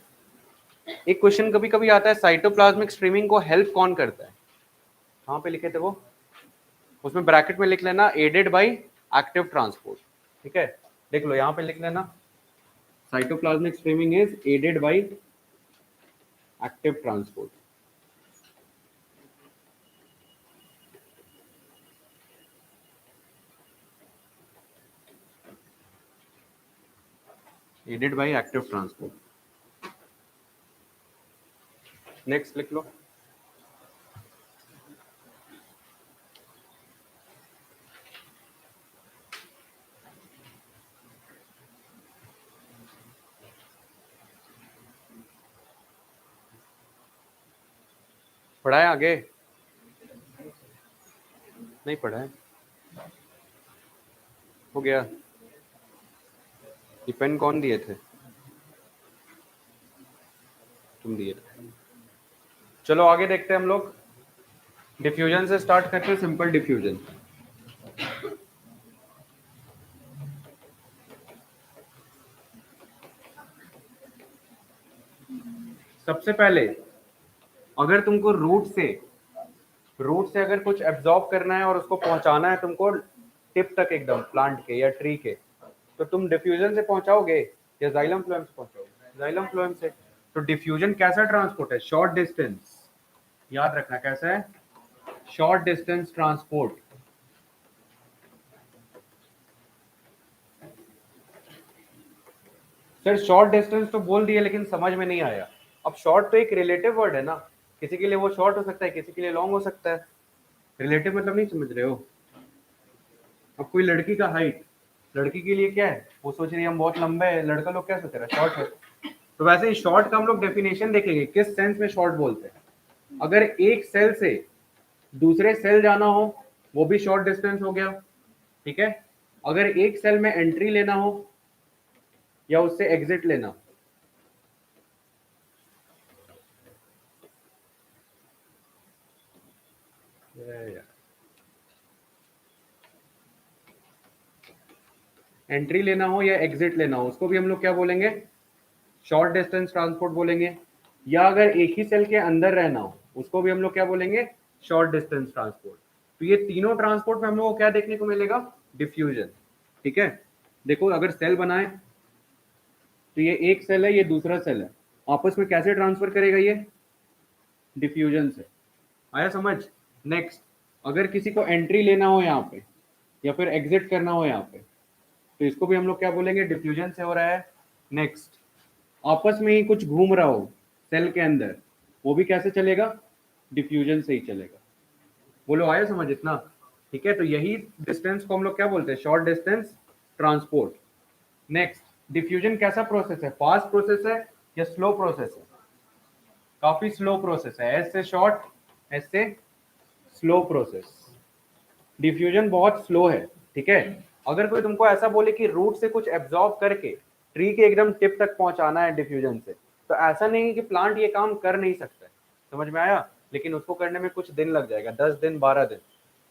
S1: एक क्वेश्चन कभी कभी आता है, साइटोप्लाज्मिक स्ट्रीमिंग को हेल्प कौन करता है? कहाँ पे लिखे थे वो? उसमें ब्रैकेट में लिख लेना एडेड बाय एक्टिव ट्रांसपोर्ट, ठीक है, देख लो यहाँ पे लिख लेना, cytoplasmic streaming is aided by active transport. Aided by active transport. Next लिख लो। पढ़ा है आगे? नहीं पढ़ा है? हो गया? ये पेन कौन दिए थे? तुम दिए थे। चलो आगे देखते हैं हम लोग। डिफ्यूजन से स्टार्ट करते हैं, सिंपल डिफ्यूजन। सबसे पहले अगर तुमको रूट से अगर कुछ एब्जॉर्ब करना है और उसको पहुंचाना है तुमको टिप तक एकदम प्लांट के या ट्री के, तो तुम डिफ्यूजन से पहुंचाओगे या जाइलम फ्लोएम से पहुंचाओगे? जाइलम फ्लोएम से। तो डिफ्यूजन कैसा ट्रांसपोर्ट है? Short distance. याद रखना कैसा है? Short distance transport. Sir short distance तो बोल दिए लेकिन समझ में नहीं आया। अब शॉर्ट तो एक रिलेटिव वर्ड है ना, किसी के लिए वो शॉर्ट हो सकता है, किसी के लिए लॉन्ग हो सकता है। रिलेटिव मतलब नहीं समझ रहे हो? अब कोई लड़की का हाइट, लड़की के लिए क्या है, वो सोच रही है हम बहुत लंबे हैं, लड़का लोग क्या सोच रहा है, शॉर्ट है। तो वैसे ही शॉर्ट का हम लोग डेफिनेशन देखेंगे किस सेंस में शॉर्ट बोलते हैं। अगर एक सेल से दूसरे सेल जाना हो वो भी शॉर्ट डिस्टेंस हो गया, ठीक है। अगर एक सेल में एंट्री लेना हो या उससे एग्जिट लेना, एंट्री लेना हो या एग्जिट लेना हो, उसको भी हम लोग क्या बोलेंगे? शॉर्ट डिस्टेंस ट्रांसपोर्ट बोलेंगे। या अगर एक ही सेल के अंदर रहना हो उसको भी हम लोग क्या बोलेंगे? Short distance transport. तो ये तीनों ट्रांसपोर्ट में हम लोग को क्या देखने को मिलेगा? डिफ्यूजन। ठीक है, देखो अगर सेल बनाए तो ये एक सेल है, ये दूसरा सेल है, आपस में कैसे ट्रांसफर करेगा? ये डिफ्यूजन से। आया समझ? नेक्स्ट, अगर किसी को एंट्री लेना हो यहाँ पे या फिर एग्जिट करना हो यहाँ पे, तो इसको भी हम लोग क्या बोलेंगे? डिफ्यूजन से हो रहा है। नेक्स्ट, आपस में ही कुछ घूम रहा हो सेल के अंदर, वो भी कैसे चलेगा? डिफ्यूजन से ही चलेगा। बोलो आया समझ इतना? ठीक है, तो यही डिस्टेंस को हम लोग क्या बोलते हैं? Short distance transport. Next, diffusion कैसा प्रोसेस है? फास्ट प्रोसेस है या स्लो प्रोसेस है? काफी स्लो प्रोसेस है। एस से शॉर्ट, एस से स्लो प्रोसेस। डिफ्यूजन बहुत स्लो है, ठीक है। अगर कोई तुमको ऐसा बोले कि रूट से कुछ एब्जॉर्ब करके ट्री के एकदम टिप तक पहुंचाना है डिफ्यूजन से, तो ऐसा नहीं है कि प्लांट ये काम कर नहीं सकता है। समझ में आया? लेकिन उसको करने में कुछ दिन लग जाएगा, 10 दिन 12 दिन,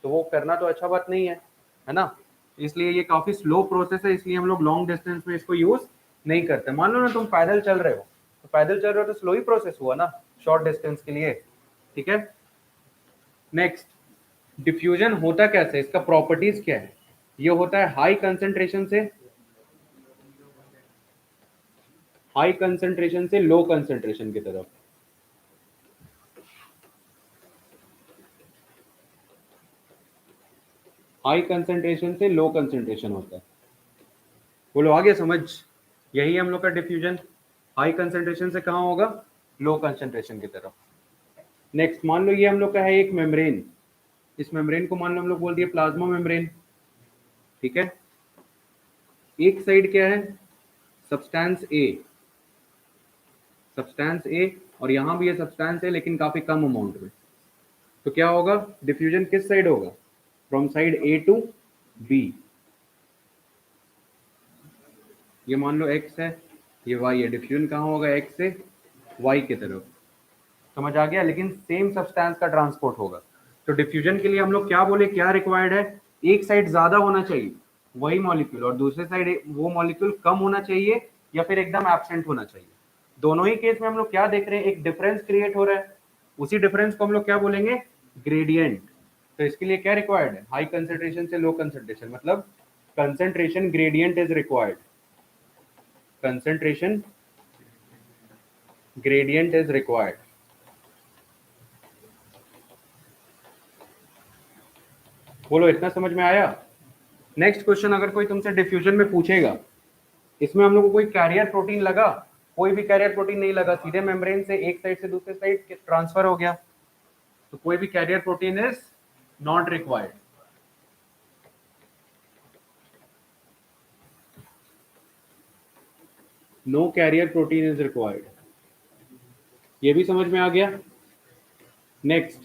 S1: तो वो करना तो अच्छा बात नहीं है ना। इसलिए ये काफी स्लो प्रोसेस है, इसलिए हम लोग लॉन्ग डिस्टेंस में इसको यूज नहीं करते। मान लो ना तुम पैदल चल रहे हो, तो पैदल चल रहे हो तो स्लो ही प्रोसेस हुआ ना शॉर्ट डिस्टेंस के लिए, ठीक है। नेक्स्ट, डिफ्यूजन होता कैसे, इसका प्रॉपर्टीज क्या है? ये होता है हाई कंसंट्रेशन से लो कंसंट्रेशन की तरफ। हाई कंसंट्रेशन से लो कंसंट्रेशन होता है। बोलो आगे समझ? यही हम लोग का डिफ्यूजन। हाई कंसंट्रेशन से कहाँ होगा? लो कंसंट्रेशन की तरफ। नेक्स्ट, मान लो ये हम लोग का है एक मेम्ब्रेन, इस मेम्ब्रेन को मान लो हम लोग बोल दिए प्लाज्मा मेम्ब्रेन, ठीक है। एक साइड क्या है? सब्सटेंस ए, सब्सटेंस ए, और यहां भी ये सब्सटेंस है लेकिन काफी कम अमाउंट में। तो क्या होगा? डिफ्यूजन किस साइड होगा? From side A to B. ये मान लो एक्स है, ये वाई है, डिफ्यूजन कहाँ होगा? एक्स से वाई की तरफ। समझ आ गया? लेकिन सेम सब्सटेंस का ट्रांसपोर्ट होगा। तो डिफ्यूजन के लिए हम लोग क्या बोले, क्या रिक्वायर्ड है? एक साइड ज्यादा होना चाहिए वही मॉलिक्यूल, और दूसरे साइड वो मॉलिक्यूल कम होना चाहिए या फिर एकदम एब्सेंट होना चाहिए। दोनों ही केस में हम लोग क्या देख रहे हैं? एक डिफरेंस क्रिएट हो रहा है, उसी डिफरेंस को हम लोग क्या बोलेंगे? ग्रेडियंट। तो इसके लिए क्या रिक्वायर्ड है? हाई कंसेंट्रेशन से लो कंसेंट्रेशन, मतलब concentration gradient is required. Concentration gradient is required. बोलो इतना समझ में आया? नेक्स्ट क्वेश्चन, अगर कोई तुमसे डिफ्यूजन में पूछेगा, इसमें हम लोग को कोई कैरियर प्रोटीन लगा? कोई भी कैरियर प्रोटीन नहीं लगा, सीधे मेम्ब्रेन से एक साइड से दूसरे साइड ट्रांसफर हो गया, तो कोई भी carrier protein is not required. No carrier protein is required. ये भी समझ में आ गया? नेक्स्ट,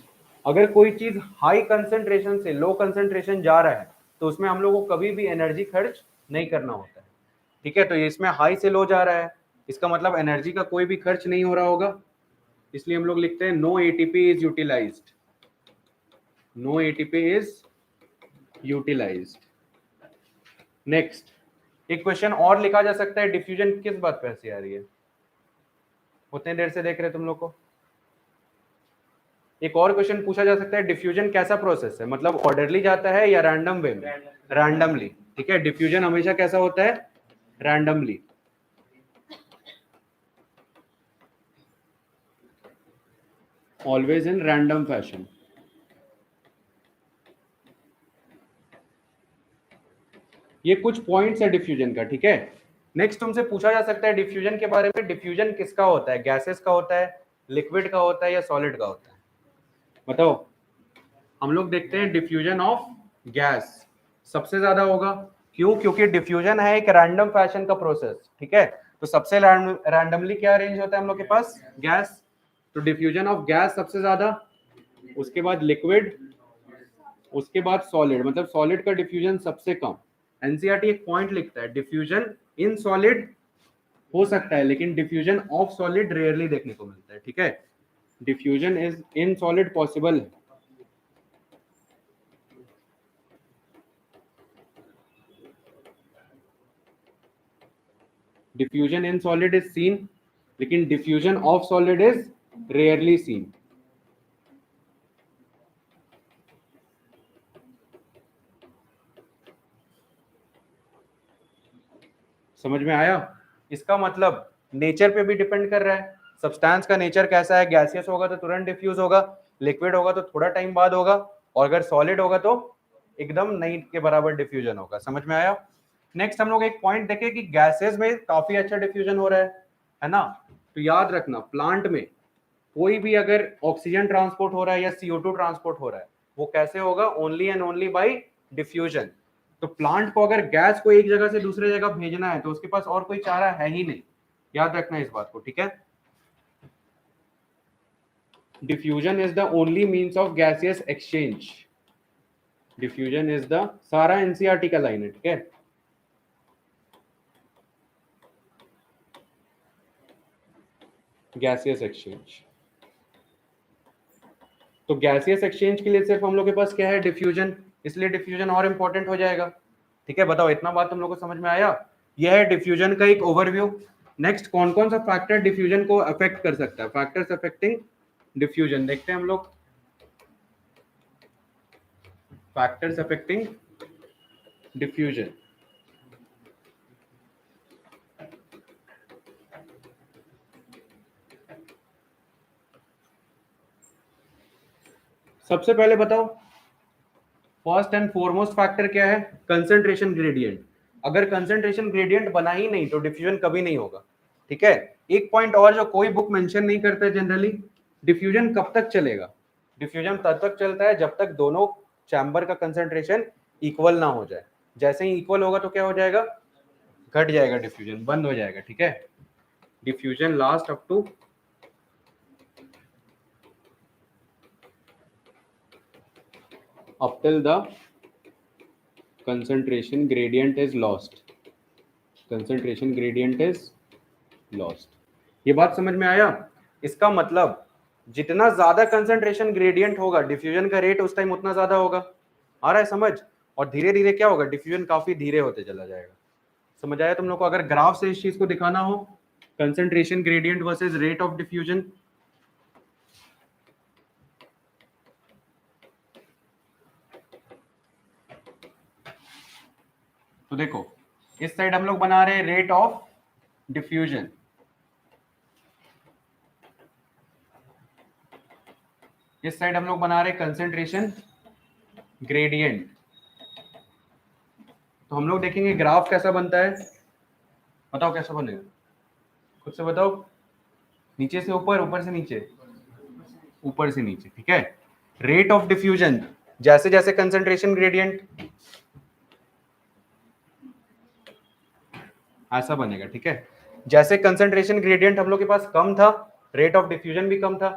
S1: अगर कोई चीज हाई कंसंट्रेशन से लो कंसंट्रेशन जा रहा है तो उसमें हम लोग को कभी भी एनर्जी खर्च नहीं करना होता है, ठीक है। तो इसमें हाई से लो जा रहा है, इसका मतलब एनर्जी का कोई भी खर्च नहीं हो रहा होगा, इसलिए हम लोग लिखते हैं no ATP is utilised, no ATP is utilised. Next, एक क्वेश्चन और लिखा जा सकता है, डिफ्यूजन किस बात पे हंसी आ रही है, उतने देर से देख रहे तुम लोग को। एक और क्वेश्चन पूछा जा सकता है, डिफ्यूजन कैसा प्रोसेस है, मतलब ऑर्डरली जाता है या रैंडम वे में, रैंडमली, ठीक है। डिफ्यूजन हमेशा कैसा होता है, randomly. Always in random fashion. ये कुछ पॉइंट्स है डिफ्यूजन का, ठीक है। नेक्स्ट तुमसे पूछा जा सकता है डिफ्यूजन के बारे में, डिफ्यूजन किसका होता है, गैसेस का होता है, लिक्विड का होता है या सॉलिड का होता है, बताओ। हम लोग देखते हैं डिफ्यूजन ऑफ गैस सबसे ज्यादा होगा, क्यों, क्योंकि डिफ्यूजन है एक रैंडम फैशन का प्रोसेस, ठीक है। तो सबसे रैंडमली क्या अरेंज होता है हम लोग के पास, गैस, तो डिफ्यूजन ऑफ गैस सबसे ज्यादा, उसके बाद लिक्विड, उसके बाद सॉलिड, मतलब सॉलिड का डिफ्यूजन सबसे कम। एनसीईआरटी एक पॉइंट लिखता है, डिफ्यूजन इन सॉलिड हो सकता है लेकिन डिफ्यूजन ऑफ सॉलिड रेयरली देखने को मिलता है, ठीक है। Diffusion is in solid possible है। Diffusion in solid is seen, लेकिन diffusion of solid is rarely seen. समझ में आया, इसका मतलब नेचर पे भी डिपेंड कर रहा है, सब्सटेंस का नेचर कैसा है, गैसियस होगा तो तुरंत डिफ्यूज होगा, लिक्विड होगा तो थोड़ा टाइम बाद होगा, और अगर सॉलिड होगा तो एकदम नहीं के बराबर डिफ्यूजन होगा। समझ में आया। नेक्स्ट हम लोग एक पॉइंट देखें कि गैसेस में काफी अच्छा डिफ्यूजन हो रहा है ना। तो याद रखना, प्लांट में कोई भी अगर ऑक्सीजन ट्रांसपोर्ट हो रहा है या CO2 ट्रांसपोर्ट हो रहा है, वो कैसे होगा, only and only by diffusion. तो प्लांट को अगर गैस को एक जगह से दूसरे जगह भेजना है तो उसके पास और कोई चारा है ही नहीं, याद रखना इस बात को, ठीक है। Diffusion is the only means of gaseous exchange, diffusion is the, सारा एनसीईआरटी का लाइन है, ठीक है। गैसियस एक्सचेंज, तो गैसियस एक्सचेंज के लिए सिर्फ हम लोग के पास क्या है, डिफ्यूजन, इसलिए डिफ्यूजन और इंपॉर्टेंट हो जाएगा, ठीक है। बताओ इतना बात तुम लोग को समझ में आया, यह है डिफ्यूजन का एक ओवरव्यू। नेक्स्ट, कौन कौन सा फैक्टर डिफ्यूजन को अफेक्ट कर सकता है, फैक्टर्स अफेक्टिंग डिफ्यूजन देखते हैं हम लोग। फैक्टर्स अफेक्टिंग डिफ्यूजन, सबसे पहले बताओ, फर्स्ट एंड फॉरमोस्ट फैक्टर क्या है, कंसंट्रेशन ग्रेडियंट। अगर कंसंट्रेशन ग्रेडियंट बना ही नहीं तो डिफ्यूजन कभी नहीं होगा, ठीक है। एक पॉइंट और जो कोई बुक मेंशन नहीं करता है जनरली, डिफ्यूजन कब तक चलेगा, डिफ्यूजन तब तक चलता है जब तक दोनों चैम्बर का कंसंट्रेशन इक्वल ना हो जाए। जैसे ही इक्वल होगा तो क्या हो जाएगा, घट जाएगा, डिफ्यूजन बंद हो जाएगा, ठीक है। Diffusion last up to up till the concentration gradient is lost, concentration gradient is lost। ये बात समझ में आया, इसका मतलब जितना ज्यादा कंसंट्रेशन ग्रेडियंट होगा डिफ्यूजन का रेट उस टाइम उतना ज्यादा होगा, आ रहा है समझ। और धीरे धीरे क्या होगा, डिफ्यूजन काफी धीरे होते चला जाएगा। समझ आया तुम लोग को, अगर ग्राफ से इस चीज को दिखाना हो, concentration gradient versus rate of diffusion, तो देखो इस साइड हम लोग बना रहे हैं रेट ऑफ डिफ्यूजन, इस साइड हम लोग बना रहे कंसंट्रेशन ग्रेडियंट। तो हम लोग देखेंगे ग्राफ कैसा बनता है, बताओ कैसा बनेगा, खुद से बताओ। नीचे से ऊपर, ऊपर से नीचे, ऊपर से नीचे, ठीक है। रेट ऑफ डिफ्यूजन जैसे जैसे कंसंट्रेशन ग्रेडियंट, ऐसा बनेगा, ठीक है। जैसे कंसंट्रेशन ग्रेडियंट हम लोग के पास कम था, रेट ऑफ डिफ्यूजन भी कम था।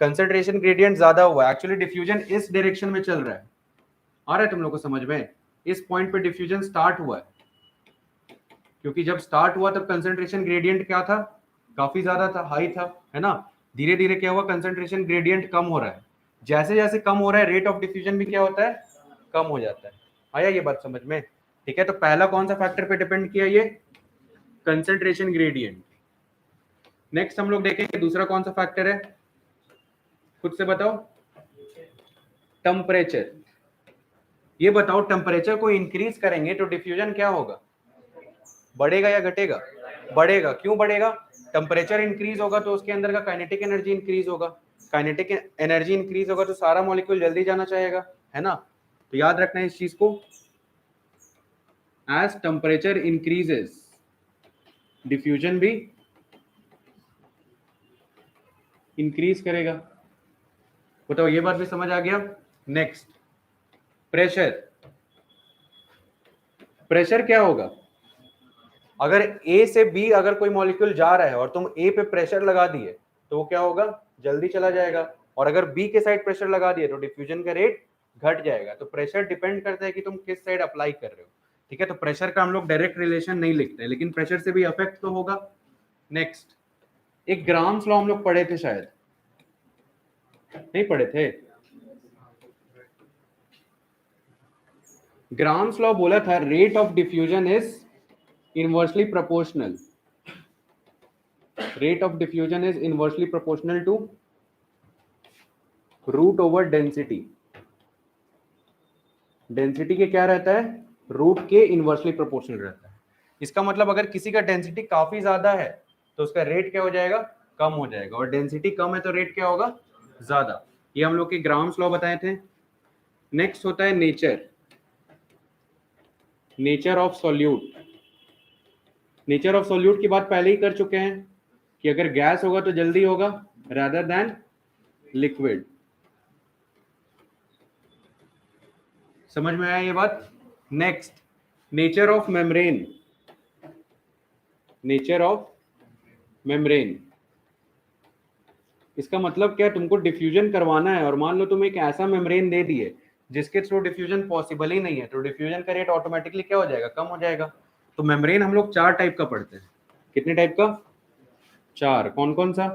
S1: कंसंट्रेशन ग्रेडियंट ज्यादा हुआ है, एक्चुअली डिफ्यूजन इस डायरेक्शन में चल रहा है, आ रहा है तुम लोग को समझ में? इस पॉइंट पे डिफ्यूजन स्टार्ट हुआ है, क्योंकि जब स्टार्ट हुआ तब कंसंट्रेशन ग्रेडियंट क्या था, काफी ज्यादा था, हाई था, है ना। धीरे धीरे क्या हुआ, कंसंट्रेशन ग्रेडियंट कम हो रहा है, जैसे जैसे कम हो रहा है रेट ऑफ डिफ्यूजन भी क्या होता है, कम हो जाता है। आया ये बात समझ में? ठीक है, तो पहला कौन सा फैक्टर पे डिपेंड किया, ये कंसंट्रेशन ग्रेडियंट। नेक्स्ट हम लोग देखेंगे दूसरा कौन सा फैक्टर है, खुद से बताओ। टेम्परेचर। ये बताओ टेम्परेचर को इंक्रीज करेंगे तो डिफ्यूजन क्या होगा, बढ़ेगा या घटेगा? बढ़ेगा। क्यों बढ़ेगा? टेम्परेचर इंक्रीज होगा तो उसके अंदर का काइनेटिक एनर्जी इंक्रीज होगा, काइनेटिक एनर्जी इंक्रीज होगा तो सारा मॉलिक्यूल जल्दी जाना चाहेगा, है ना। तो याद रखना है इस चीज को, एज टेम्परेचर इंक्रीजेस डिफ्यूजन भी इंक्रीज करेगा। बताओ ये बात भी समझ आ गया? Next pressure. प्रेशर क्या होगा, अगर ए से बी अगर कोई मॉलिक्यूल जा रहा है और तुम ए पे प्रेशर लगा दिए तो वो क्या होगा, जल्दी चला जाएगा, और अगर बी के साइड प्रेशर लगा दिए तो डिफ्यूजन का रेट घट जाएगा। तो प्रेशर डिपेंड करता है कि तुम किस साइड अप्लाई कर रहे हो, ठीक है। तो प्रेशर का हम लोग डायरेक्ट रिलेशन नहीं लिखते, लेकिन प्रेशर से भी अफेक्ट तो होगा। नेक्स्ट, एक ग्राम्स लॉ हम लोग पढ़े थे, शायद नहीं पढ़े थे? ग्राम्स लॉ बोला था rate of diffusion is inversely proportional, rate of diffusion is inversely proportional to root over density। Density के क्या रहता है, रूट के इनवर्सली प्रोपोर्शनल रहता है। इसका मतलब अगर किसी का डेंसिटी काफी ज्यादा है तो उसका रेट क्या हो जाएगा, कम हो जाएगा, और डेंसिटी कम है तो रेट क्या होगा, ज्यादा। ये हम लोग के ग्राम्स लॉ बताए थे। नेक्स्ट होता है nature, nature of solute. Nature of solute की बात पहले ही कर चुके हैं कि अगर गैस होगा तो जल्दी होगा rather than लिक्विड। समझ में आया ये बात? Next, nature of membrane, nature of membrane. इसका मतलब क्या, तुमको डिफ्यूजन करवाना है और मान लो तुम एक ऐसा मेम्ब्रेन दे दिए जिसके थ्रू डिफ्यूजन पॉसिबल ही नहीं है, तो डिफ्यूजन का रेट ऑटोमेटिकली क्या हो जाएगा, कम हो जाएगा। तो मेम्ब्रेन हम लोग 4 टाइप का पढ़ते हैं। कितने टाइप का? 4। कौन कौन सा?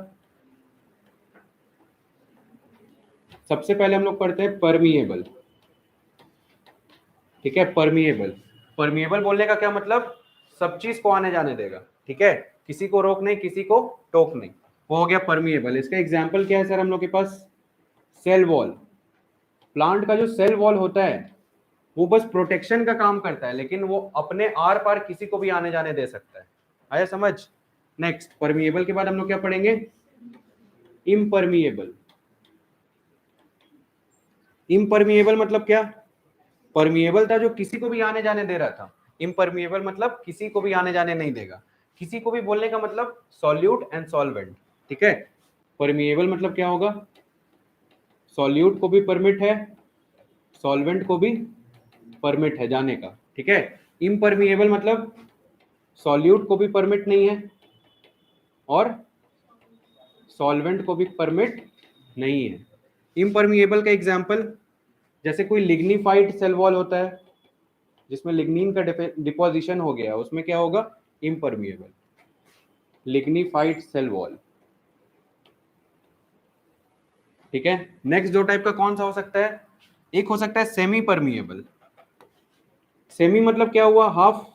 S1: सबसे पहले हम लोग पढ़ते हैं परमिएबल, ठीक है। परमिएबल, परमिएबल बोलने का क्या मतलब, सब चीज को आने जाने देगा, ठीक है, किसी को रोक नहीं, किसी को टोक नहीं, वो हो गया परमिएबल। इसका एग्जांपल क्या है सर हम लोग के पास, सेल वॉल। प्लांट का जो सेल वॉल होता है वो बस प्रोटेक्शन का काम करता है, लेकिन वो अपने आर पार किसी को भी आने जाने दे सकता है। आया समझ? नेक्स्ट, परमिएबल के बाद हम लोग क्या पढ़ेंगे, इम्परमिएबल। इम्परमिएबल मतलब क्या, परमिएबल था जो किसी को भी आने जाने दे रहा था, इम्परमिएबल मतलब किसी को भी आने जाने नहीं देगा। किसी को भी बोलने का मतलब सॉल्यूट एंड सॉल्वेंट, ठीक है। परमिएबल मतलब क्या होगा, सॉल्यूट को भी परमिट है, सॉल्वेंट को भी परमिट है जाने का, ठीक है। इम्परमिएबल मतलब सॉल्यूट को भी परमिट नहीं है और सॉल्वेंट को भी परमिट नहीं है। इम्परमिएबल का एग्जांपल, जैसे कोई लिग्निफाइड सेल वॉल होता है जिसमें लिग्निन का डिपोजिशन हो गया, उसमें क्या होगा, इम्परमिएबल, लिग्निफाइड सेल वॉल, ठीक है। नेक्स्ट दो टाइप का कौन सा हो सकता है, एक हो सकता है सेमी परमिएबल। सेमी मतलब क्या हुआ, हाफ।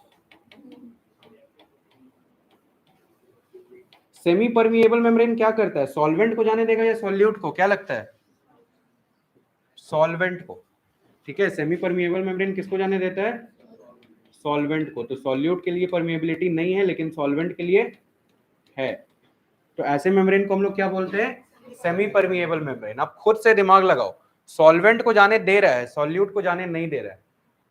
S1: सेमी परमिएबल मेम्ब्रेन क्या करता है, सॉल्वेंट को जाने देगा या सॉल्यूट को, क्या लगता है, सॉल्वेंट को, ठीक है। सेमी परमिएबल मेम्ब्रेन किसको जाने देता है, सॉल्वेंट को। तो सॉल्यूट के लिए परमिएबिलिटी नहीं है लेकिन सॉल्वेंट के लिए है, तो ऐसे मेम्ब्रेन को हम लोग क्या बोलते हैं, सेमी परमिएबल मेम्ब्रेन। आप खुद से दिमाग लगाओ, सॉल्वेंट को जाने दे रहा है, सॉल्यूट को जाने नहीं दे रहा है,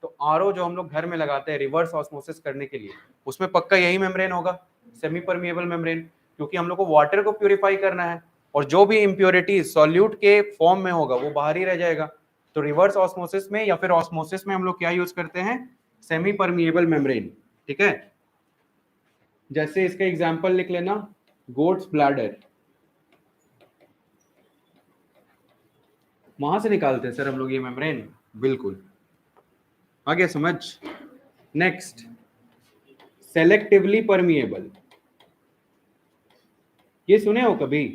S1: तो आरओ जो हम लोग घर में लगाते हैं रिवर्स ऑस्मोसिस करने के लिए, उसमें पक्का यही मेम्ब्रेन होगा, सेमी परमिएबल मेम्ब्रेन, क्योंकि हम लोग को वाटर को प्यूरिफाई करना है और जो भी इम्प्योरिटीज सॉल्यूट के फॉर्म में होगा वो बाहर ही रह जाएगा। तो रिवर्स ऑस्मोसिस में या फिर ऑस्मोसिस में हम लोग क्या यूज करते हैं, सेमी परमिएबल मेम्ब्रेन, ठीक है। जैसे इसका एग्जांपल लिख लेना, गोट्स ब्लैडर। वहां से निकालते हैं सर हम लोग ये मेम्ब्रेन, बिल्कुल। आगे समझ। नेक्स्ट, सेलेक्टिवली परमिएबल, ये सुने हो कभी?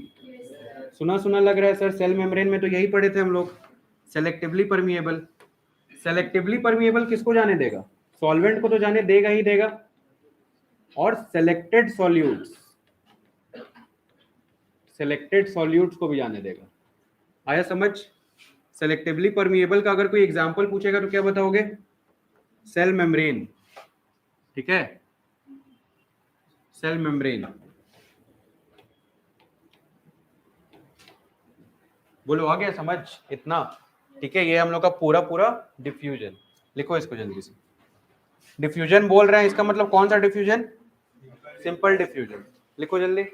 S1: सुना सुना लग रहा है सर, सेल मेम्ब्रेन में तो यही पढ़े थे हम लोग, सेलेक्टिवली परमिएबल। सेलेक्टिवली परमिएबल किसको जाने देगा? सॉल्वेंट को तो जाने देगा ही देगा, और सेलेक्टेड सॉल्यूट्स, सेलेक्टेड सॉल्यूट्स को भी जाने देगा। आया समझ? सेलेक्टिवली परमिएबल का अगर कोई एग्जांपल पूछेगा तो क्या बताओगे? सेल मेम्ब्रेन, ठीक है, सेल मेम्ब्रेन। बोलो आ गया समझ इतना? ठीक है, ये हम लोग का पूरा पूरा डिफ्यूजन। लिखो इसको जल्दी से। डिफ्यूजन बोल रहे हैं, इसका मतलब कौन सा डिफ्यूजन? Simple diffusion. लिखो जल्दी।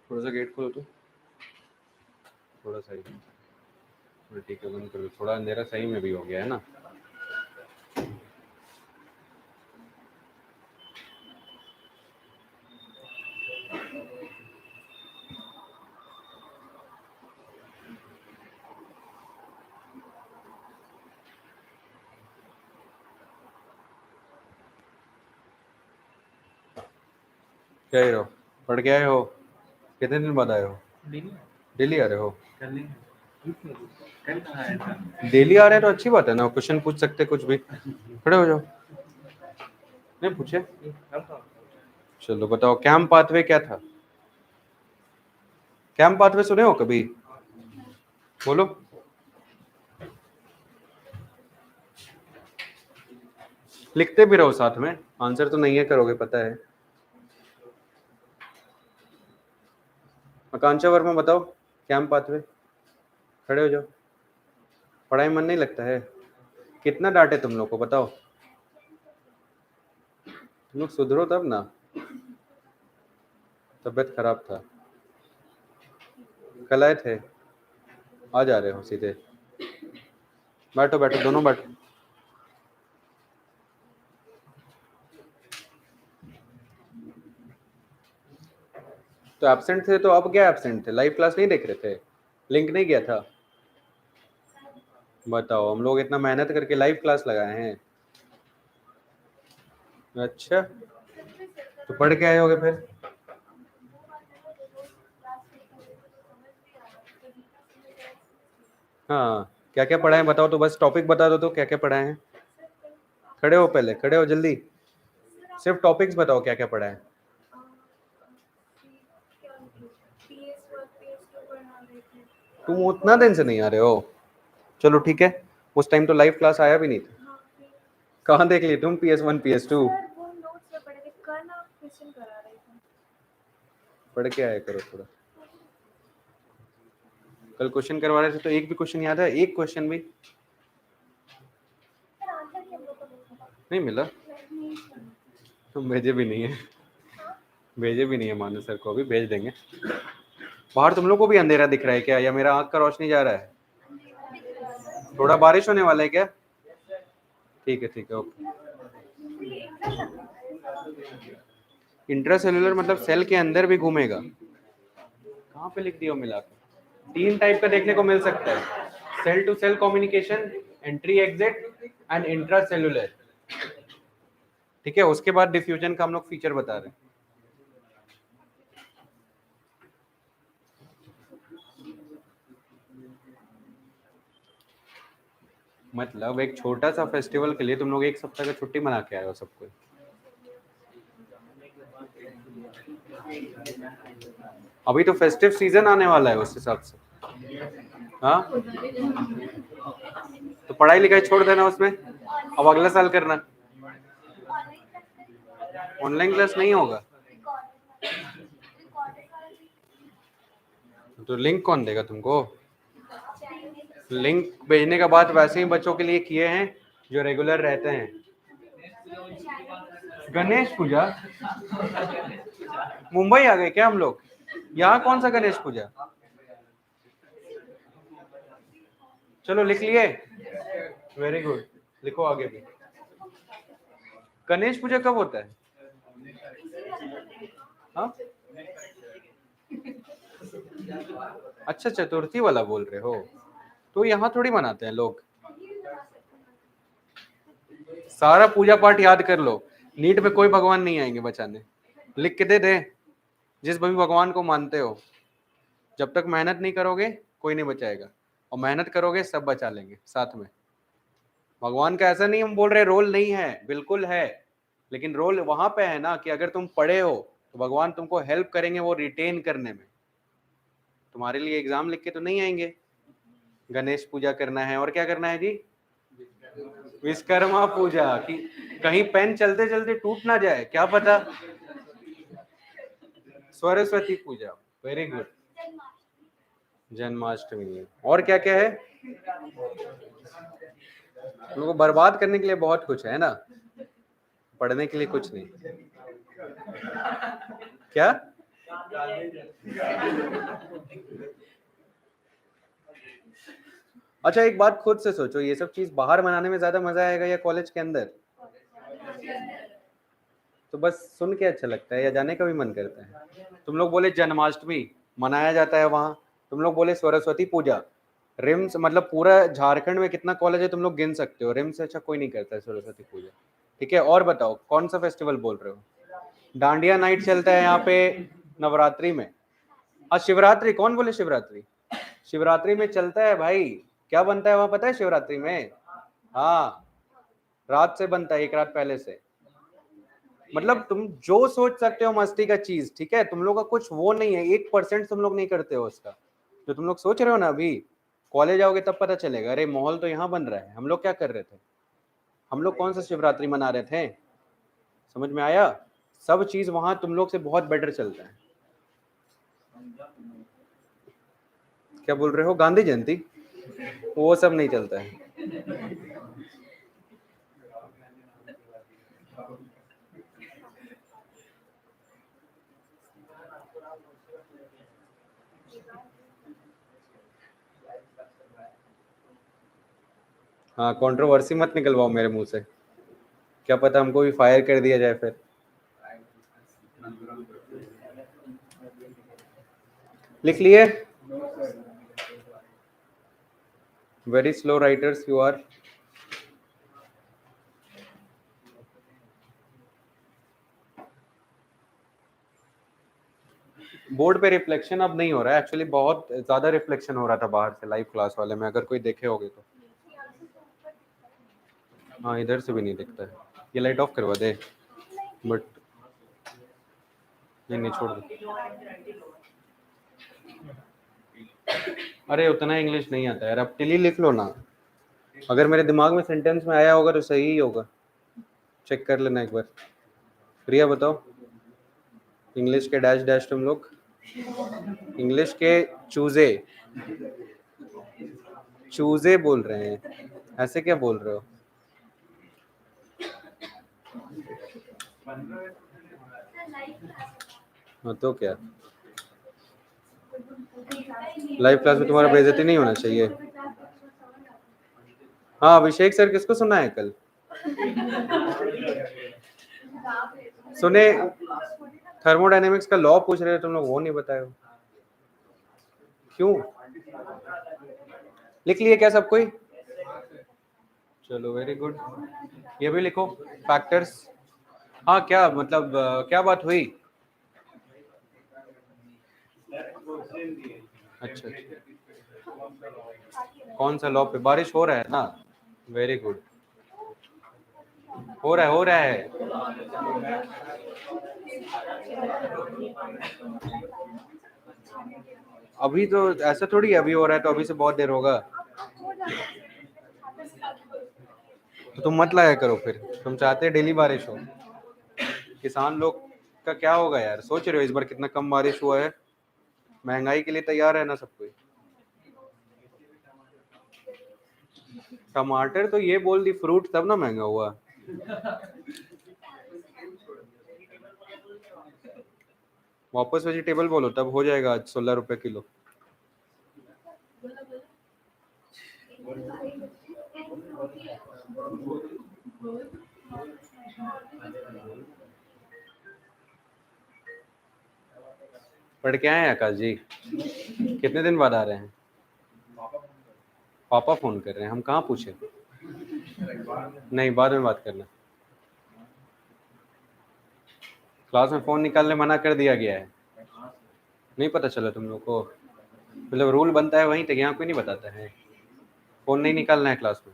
S1: थोड़ा सा गेट खोलो तो, थोड़ा सा ही, ठीक है बंद कर दो, थोड़ा अंधेरा सही में भी हो गया है ना। क्या आए हो? पढ़ के आए हो? कितने दिन बाद आए हो? डेली आ रहे हो? डेली आ रहे हैं तो अच्छी बात है ना, क्वेश्चन पूछ सकते कुछ भी। खड़े हो जाओ। नहीं पूछे? चलो बताओ, कैम पाथवे क्या था? कैम पाथवे सुने हो कभी? बोलो। लिखते भी रहो साथ में, आंसर तो नहीं है करोगे पता है। आकांक्षा वर्मा बताओ, कैम पाथवे। खड़े हो जाओ। पढ़ाई में मन नहीं लगता है? कितना डांटे तुम लोग को बताओ? तुम लोग सुधरो तब ना। तबीयत खराब था, कल आए थे, आ जा रहे हो सीधे? बैठो बैठो, दोनों बैठो। तो एब्सेंट थे तो अब क्या एब्सेंट थे? लाइव क्लास नहीं देख रहे थे? लिंक नहीं गया था? बताओ, हम लोग इतना मेहनत करके लाइव क्लास लगाए हैं। अच्छा, तो पढ़ के आए होगे फिर? हाँ, क्या क्या पढ़ाए बताओ तो, बस टॉपिक बता दो तो क्या क्या पढ़ाए हैं। खड़े हो, पहले खड़े हो जल्दी, सिर्फ टॉपिक्स बताओ क्या क्या पढ़ाए हैं। तुम उतना दिन से नहीं आ रहे हो? चलो ठीक है, उस टाइम तो लाइव क्लास आया भी नहीं था। कहाँ देख ली तुम PS1 PS2? पढ़ के आया करो थोड़ा। कल क्वेश्चन करवा रहे थे तो एक भी क्वेश्चन याद है? एक क्वेश्चन भी नहीं मिला? तुम भेजे भी नहीं है, भेजे भी नहीं है मानस सर को, अभी भेज देंगे। बाहर तुम लोग को भी अंधेरा दिख रहा है क्या, या मेरा आंख का रोशनी जा रहा है? थोड़ा बारिश होने वाला है क्या? ठीक है ओके। इंट्रासेल्युलर मतलब सेल के अंदर भी घूमेगा? कहाँ पे लिख दिया मिलाकर? 3 टाइप का देखने को मिल सकता है, cell to cell communication, entry exit and intracellular. ठीक है, उसके बाद डिफ्यूजन का हम लोग फीचर बता रहे हैं। मतलब एक छोटा सा फेस्टिवल के लिए तुम लोग 1 सप्ताह का छुट्टी मना के आए हो सबको। अभी तो फेस्टिव सीजन आने वाला है उस हिसाब से। हाँ, तो पढ़ाई लिखाई छोड़ देना उसमें, अब अगला साल करना। ऑनलाइन क्लास नहीं होगा तो लिंक कौन देगा तुमको? लिंक भेजने का बात वैसे ही बच्चों के लिए किए हैं जो रेगुलर रहते हैं। गणेश पूजा मुंबई आ गए क्या हम लोग? यहाँ कौन सा गणेश पूजा? चलो लिख लिए, वेरी गुड, लिखो आगे भी। गणेश पूजा कब होता है? हाँ अच्छा चतुर्थी वाला बोल रहे हो, तो यहाँ थोड़ी मनाते हैं लोग। सारा पूजा पाठ याद कर लो, नीट में कोई भगवान नहीं आएंगे बचाने। लिख के दे दे, जिस भी भगवान को मानते हो, जब तक मेहनत नहीं करोगे कोई नहीं बचाएगा, और मेहनत करोगे सब बचा लेंगे साथ में। भगवान का ऐसा नहीं हम बोल रहे रोल नहीं है, बिल्कुल है, लेकिन रोल वहां पे है ना कि अगर तुम पढ़े हो तो भगवान तुमको हेल्प करेंगे वो रिटेन करने में। तुम्हारे लिए एग्जाम लिख के तो नहीं आएंगे। गणेश पूजा करना है और क्या करना है जी? विश्वकर्मा पूजा, कि कहीं पेन चलते चलते टूट ना जाए, क्या पता। सरस्वती पूजा, वेरी गुड। जन्माष्टमी, और क्या क्या है? लोगों को बर्बाद करने के लिए बहुत कुछ है ना, पढ़ने के लिए कुछ नहीं। क्या? अच्छा एक बात खुद से सोचो, ये सब चीज बाहर मनाने में ज्यादा मजा आएगा या कॉलेज के अंदर? तो बस सुन के अच्छा लगता है या जाने का भी मन करता है? तुम लोग बोले जन्माष्टमी मनाया जाता है वहां, तुम लोग बोले सरस्वती पूजा, रिम्स मतलब पूरा झारखंड में कितना कॉलेज है तुम लोग गिन सकते हो, रिम्स से अच्छा कोई नहीं करता है सरस्वती पूजा। ठीक है, और बताओ कौन सा फेस्टिवल बोल रहे हो? डांडिया नाइट चलता है यहाँ पे नवरात्रि में। हाँ शिवरात्रि, कौन बोले शिवरात्रि? शिवरात्रि में चलता है भाई, क्या बनता है वहां पता है शिवरात्रि में? हाँ रात से बनता है, एक रात पहले से। मतलब तुम जो सोच सकते हो मस्ती का चीज, ठीक है, तुम लोग का कुछ वो नहीं है, 1% तुम लोग नहीं करते हो उसका। जो तुम लोग सोच रहे हो ना, अभी कॉलेज आओगे तब पता चलेगा, अरे माहौल तो यहाँ बन रहा है। हम लोग क्या कर रहे थे, हम लोग कौन सा शिवरात्रि मना रहे थे, समझ में आया? सब चीज वहां तुम लोग से बहुत बेटर चलता है। क्या बोल रहे हो? गांधी जयंती वो सब नहीं चलता है। हाँ कंट्रोवर्सी मत निकलवाओ मेरे मुंह से, क्या पता हमको भी फायर कर दिया जाए फिर। लिख लिए? Very slow writers you are. Board पे रिफ्लेक्शन अब नहीं हो रहा है एक्चुअली, बहुत ज्यादा रिफ्लेक्शन हो रहा था बाहर से लाइव क्लास वाले में, अगर कोई देखे होगे तो। हाँ इधर से भी नहीं दिखता है, ये लाइट ऑफ करवा दे, बट नहीं नहीं छोड़ दे। अरे उतना इंग्लिश नहीं आता यार, अब टिली लिख लो ना, अगर मेरे दिमाग में सेंटेंस में आया होगा तो सही ही होगा, चेक कर लेना एक बार। प्रिया बताओ, इंग्लिश के डैश डैश तुम लोग, इंग्लिश के चूजे, चूजे बोल रहे हैं, ऐसे क्या बोल रहे हो? हाँ तो क्या, लाइव क्लास में तुम्हारा बेइज्जती नहीं होना चाहिए। हाँ अभिषेक सर किसको सुना है कल? सुने, थर्मोडायनेमिक्स का लॉ पूछ रहे थे तुम लोग, वो नहीं बताए हो क्यों? लिख लिए क्या सब कोई? चलो वेरी गुड, ये भी लिखो फैक्टर्स। हाँ क्या मतलब क्या बात हुई? अच्छा अच्छा, कौन सा लॉ पे? बारिश हो रहा है ना, वेरी गुड, हो रहा है। अभी तो ऐसा थोड़ी है, अभी हो रहा है तो अभी से बहुत देर होगा। तो तुम मत लाया करो फिर, तुम चाहते डेली बारिश हो। किसान लोग का क्या होगा यार, सोच रहे हो इस बार कितना कम बारिश हुआ है। महंगाई के लिए तैयार है ना सब कोई। टमाटर तो ये बोल दी फ्रूट तब ना महंगा हुआ। वापस वेजिटेबल बोलो तब हो जाएगा आज 16 रुपए किलो। पढ़ के आए हैं आकाश जी? कितने दिन बाद आ रहे हैं? पापा फोन कर रहे हैं, हम कहाँ पूछे? नहीं, बाद में बात करना। क्लास में फोन निकालने मना कर दिया गया है। नहीं पता चला तुम लोग को? मतलब रूल बनता है वहीं तक, यहाँ कोई नहीं बताता है। फोन नहीं निकालना है क्लास में।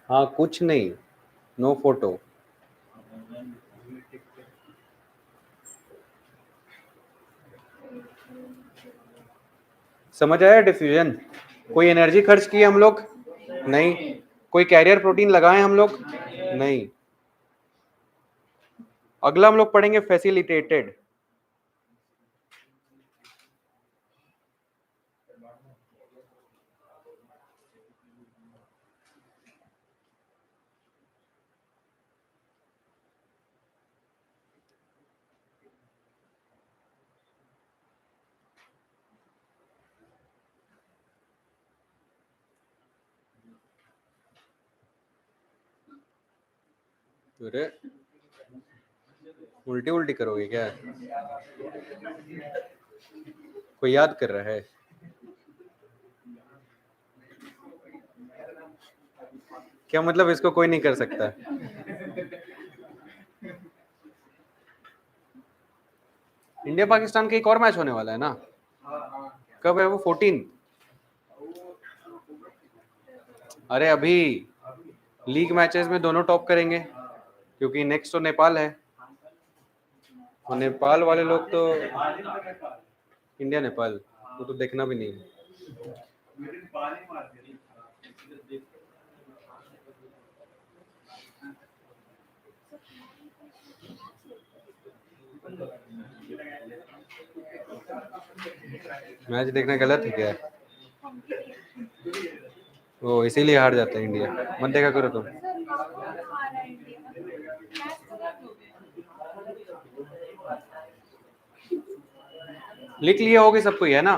S1: हाँ कुछ नहीं, नो फोटो। समझ आया डिफ्यूजन? कोई एनर्जी खर्च की हम लोग? नहीं। कोई कैरियर प्रोटीन लगाए हम लोग? नहीं। अगला हम लोग पढ़ेंगे फैसिलिटेटेड। अरे उल्टी उल्टी करोगे क्या? कोई याद कर रहा है? क्या मतलब इसको कोई नहीं कर सकता? इंडिया पाकिस्तान का एक और मैच होने वाला है ना? कब है वो? 14? अरे अभी लीग मैचेस में दोनों टॉप करेंगे, क्योंकि नेक्स्ट तो नेपाल है। और नेपाल वाले लोग तो इंडिया नेपाल वो तो देखना भी नहीं है। मैच देखना गलत है क्या? वो इसीलिए हार जाता है इंडिया। मत देखा करो तुम। लिख लिया होगे सब कोई, है ना?